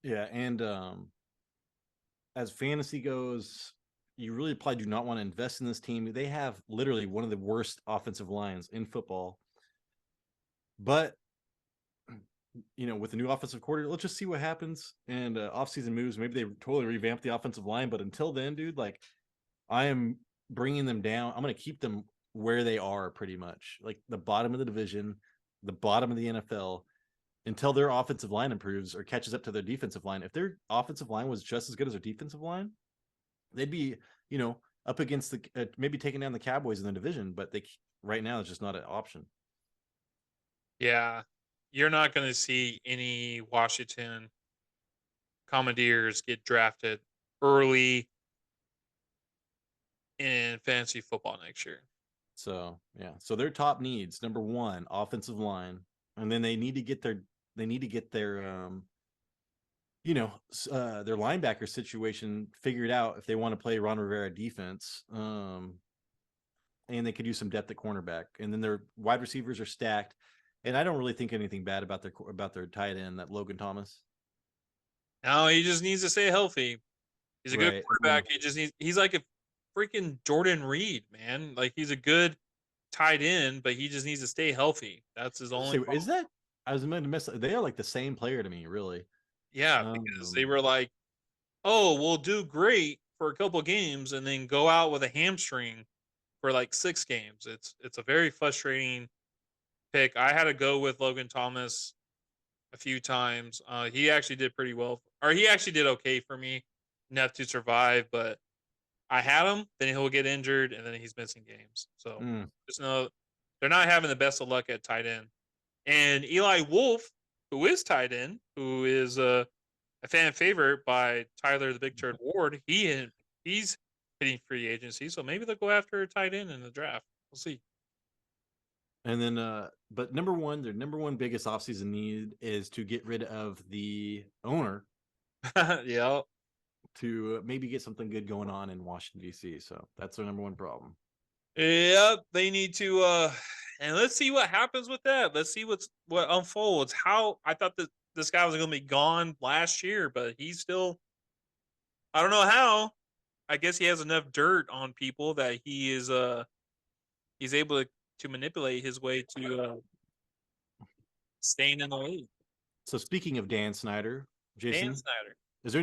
yeah, and as fantasy goes, you really probably do not want to invest in this team. They have literally one of the worst offensive lines in football. But with the new offensive coordinator, let's just see what happens. And offseason moves, maybe they totally revamp the offensive line. But until then, dude, like I am bringing them down. I'm going to keep them where they are pretty much, like the bottom of the division, the bottom of the NFL, until their offensive line improves or catches up to their defensive line. If their offensive line was just as good as their defensive line, they'd be, up against the maybe taking down the Cowboys in the division. But right now it's just not an option. yeah, you're not going to see any Washington Commandeers get drafted early in fantasy football next year. So yeah, so their top needs, number one, offensive line, and then they need to get their their linebacker situation figured out if they want to play Ron Rivera defense. And they could use some depth at cornerback, and then their wide receivers are stacked. And I don't really think anything bad about their tight end, that Logan Thomas. No, he just needs to stay healthy. He's a good Right. quarterback. He's like a freaking Jordan Reed, man. Like he's a good tight end, but he just needs to stay healthy. That's his only problem. Is that I was meant to miss? They are like the same player to me, really. Yeah, because they were like, oh, we'll do great for a couple games and then go out with a hamstring for like 6 games. It's a very frustrating pick. I had to go with Logan Thomas a few times. He actually did pretty well, or he actually did okay for me enough to survive, but I had him, then he'll get injured, and then he's missing games. So just know they're not having the best of luck at tight end. And Eli Wolf, who is tight end, who is a fan favorite by Tyler the Big Turd Ward, he's hitting free agency, so maybe they'll go after a tight end in the draft. We'll see. And then, but their number one biggest offseason need is to get rid of the owner. Yeah. To maybe get something good going on in Washington, D.C. So that's their number one problem. Yeah, they need to and let's see what happens with that. Let's see what unfolds. How I thought that this guy was going to be gone last year, but he's still, I don't know how. I guess he has enough dirt on people that he's able to manipulate his way to staying in the league. So speaking of Dan Snyder, Jason, Dan Snyder. Is there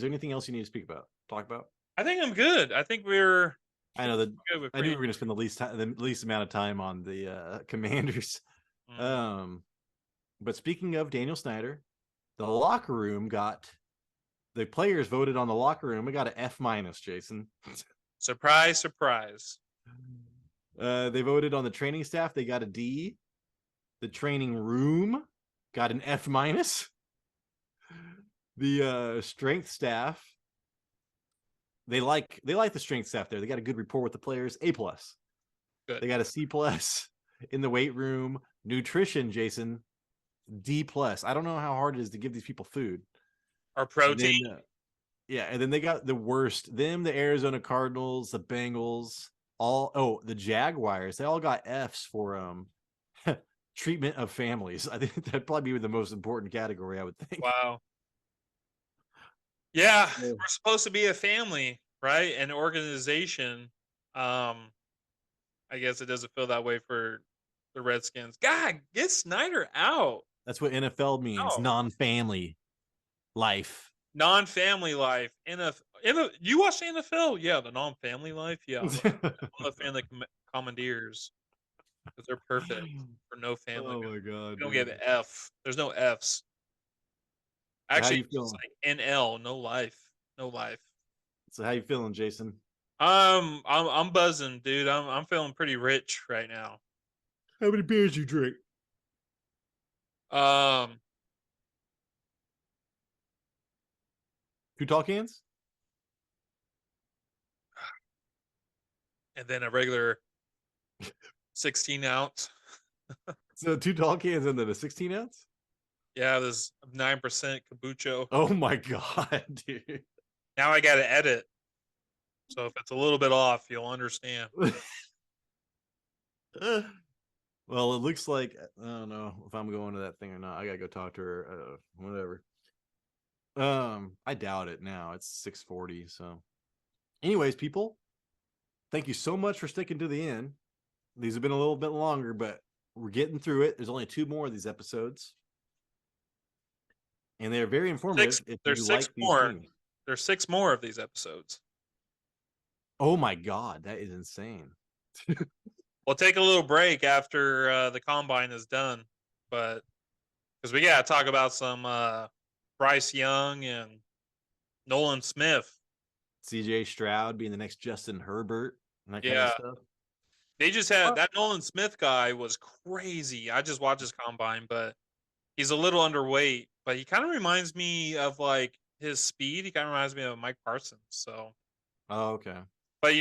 anything else you need to talk about? I think I'm good. I think we're. I know that I knew we were going to spend the least amount of time on the Commanders. But speaking of Daniel Snyder, the locker room the players voted on the locker room. We got an F-, Jason. Surprise, surprise. They voted on the training staff. They got a D. The training room got an F-. The strength staff, they like the strength staff there. They got a good rapport with the players. A+. Good. They got a C+ in the weight room. Nutrition, Jason, D+. I don't know how hard it is to give these people food or protein. And then they got the worst. The Arizona Cardinals, the Bengals, the Jaguars. They all got Fs for treatment of families. I think that'd probably be the most important category, I would think. Wow. Yeah, we're supposed to be a family, right? An organization. I guess it doesn't feel that way for the Redskins. God, get Snyder out. That's what NFL means. Non-family life. Non-family life. NFL. You watch the NFL? Yeah, the non-family life. Yeah, I'm a fan of the Commandeers. because they're perfect for no family. Oh Man. my god, You don't dude. get F. There's no Fs. So how Actually, you it's just feeling? like NL, no life, no life. So how you feeling, Jason? I'm buzzing, dude. I'm feeling pretty rich right now. How many beers you drink? Um, 2 tall cans? and then a regular 16 ounce. So 2 tall cans and then a 16 ounce? Yeah, this 9% kombucha. Oh my god, dude. Now I got to edit. So if it's a little bit off, you'll understand. Well, it looks like I don't know if I'm going to that thing or not. I gotta go talk to her. Whatever. I doubt it now. It's 6:40. So, anyways, people, thank you so much for sticking to the end. These have been a little bit longer, but we're getting through it. There's only 2 more of these episodes, and they're very informative if There's you six like these more. teams. There's 6 more of these episodes. Oh my god, that is insane. We'll take a little break after the combine is done, but because we got to talk about some Bryce Young and Nolan Smith. CJ Stroud being the next Justin Herbert and that kind of Yeah, stuff. they just had that Nolan Smith guy was crazy. I just watched his combine, but he's a little underweight. But he kind of reminds me of like his speed. He kind of reminds me of Mike Parsons. So, Oh, okay. but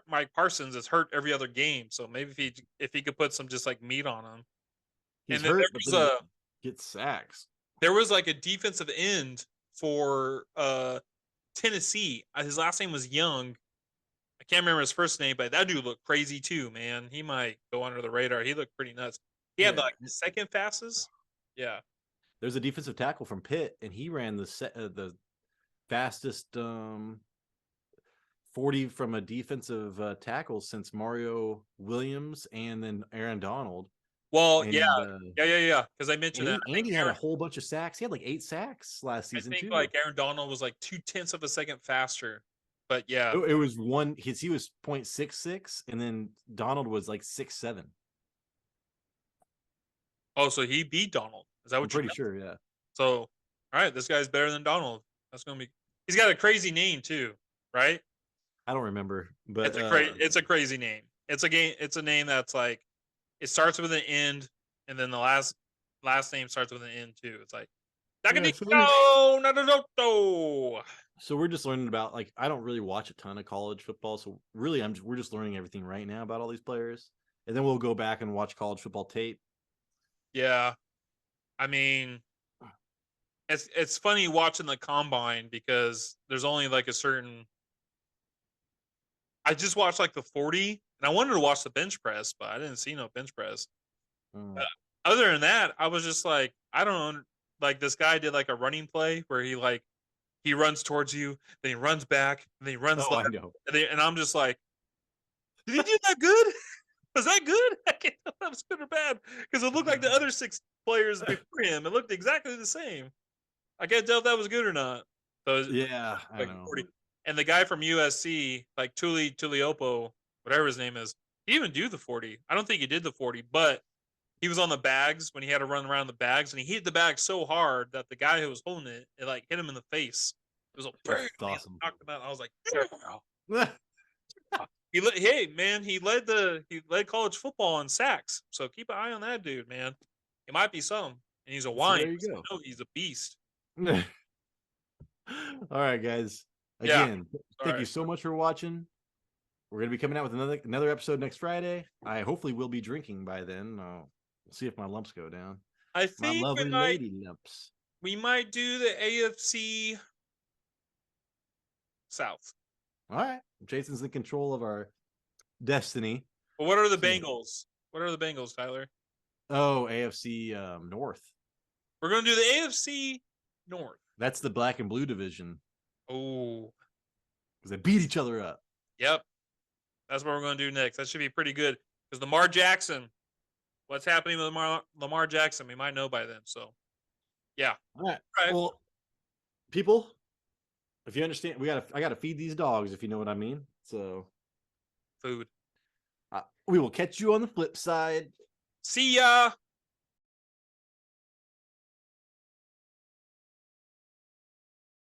Mike Parsons is hurt every other game. So maybe if he could put some just like meat on him. He's And then there hurt, but was then he gets sacks. like a defensive end for Tennessee. His last name was Young. I can't remember his first name, but that dude looked crazy too, man. He might go under the radar. He looked pretty nuts. He had Yeah. like the second fastest. Yeah. There's a defensive tackle from Pitt, and he ran the fastest 40 from a defensive tackle since Mario Williams and then Aaron Donald. Well, And yeah. Because I mentioned that. and he had a whole bunch of sacks. He had like 8 sacks last I season think too. like Aaron Donald was like 2/10 of a second faster. But yeah. It was one. He was 0.66, and then Donald was like 6'7". Oh, so he beat Donald. Is that I'm what you pretty know? sure. Yeah. So, all right, this guy's better than Donald. That's gonna be. He's got a crazy name too, right? I don't remember, but It's a crazy name. It's a game. It's a name that's like it starts with an end, and then the last name starts with an end too. It's like yeah, Nagadito, Nadadoto. so we're just learning about, like, I don't really watch a ton of college football, so really we're just learning everything right now about all these players, and then we'll go back and watch college football tape. Yeah, I mean, it's funny watching the combine because there's only like a certain. I just watched like the 40, and I wanted to watch the bench press, but I didn't see no bench press. Other than that, I was just like, I don't know. Like this guy did like a running play where he runs towards you, then he runs back, and then he runs Oh, I left, know. and I'm just like, did he do that good? Was that good? I can't tell if that was good or bad because it looked like the other 6 players before him. It looked exactly the same. I can't tell if that was good or not. So Yeah, I like know. 40. And the guy from USC, like Tuliopo, whatever his name is, he didn't even do the 40. I don't think he did the 40, but he was on the bags when he had to run around the bags, and he hit the bag so hard that the guy who was holding it, it like hit him in the face. It was a That's awesome. knocked him out. I was like, hey man, he led college football in sacks. So keep an eye on that dude, man. He might be some, and he's a So wine. there you go. No, he's a beast. All right, guys. Yeah. Again, thank you so much for watching. We're gonna be coming out with another episode next Friday. I hopefully will be drinking by then. We'll see if my lumps go down. I My think lovely lady lumps. we might do the AFC South. All right, Jason's in control of our destiny. But what are the Bengals? What are the Bengals, Tyler? Oh, AFC North. We're gonna do the AFC North. That's the black and blue division. Oh, because they beat each other up. Yep, that's what we're gonna do next. That should be pretty good because Lamar Jackson. What's happening with Lamar Jackson? We might know by then. So, yeah. All right. Well, people, if you understand, I gotta feed these dogs, if you know what I mean. So, food. We will catch you on the flip side. See ya.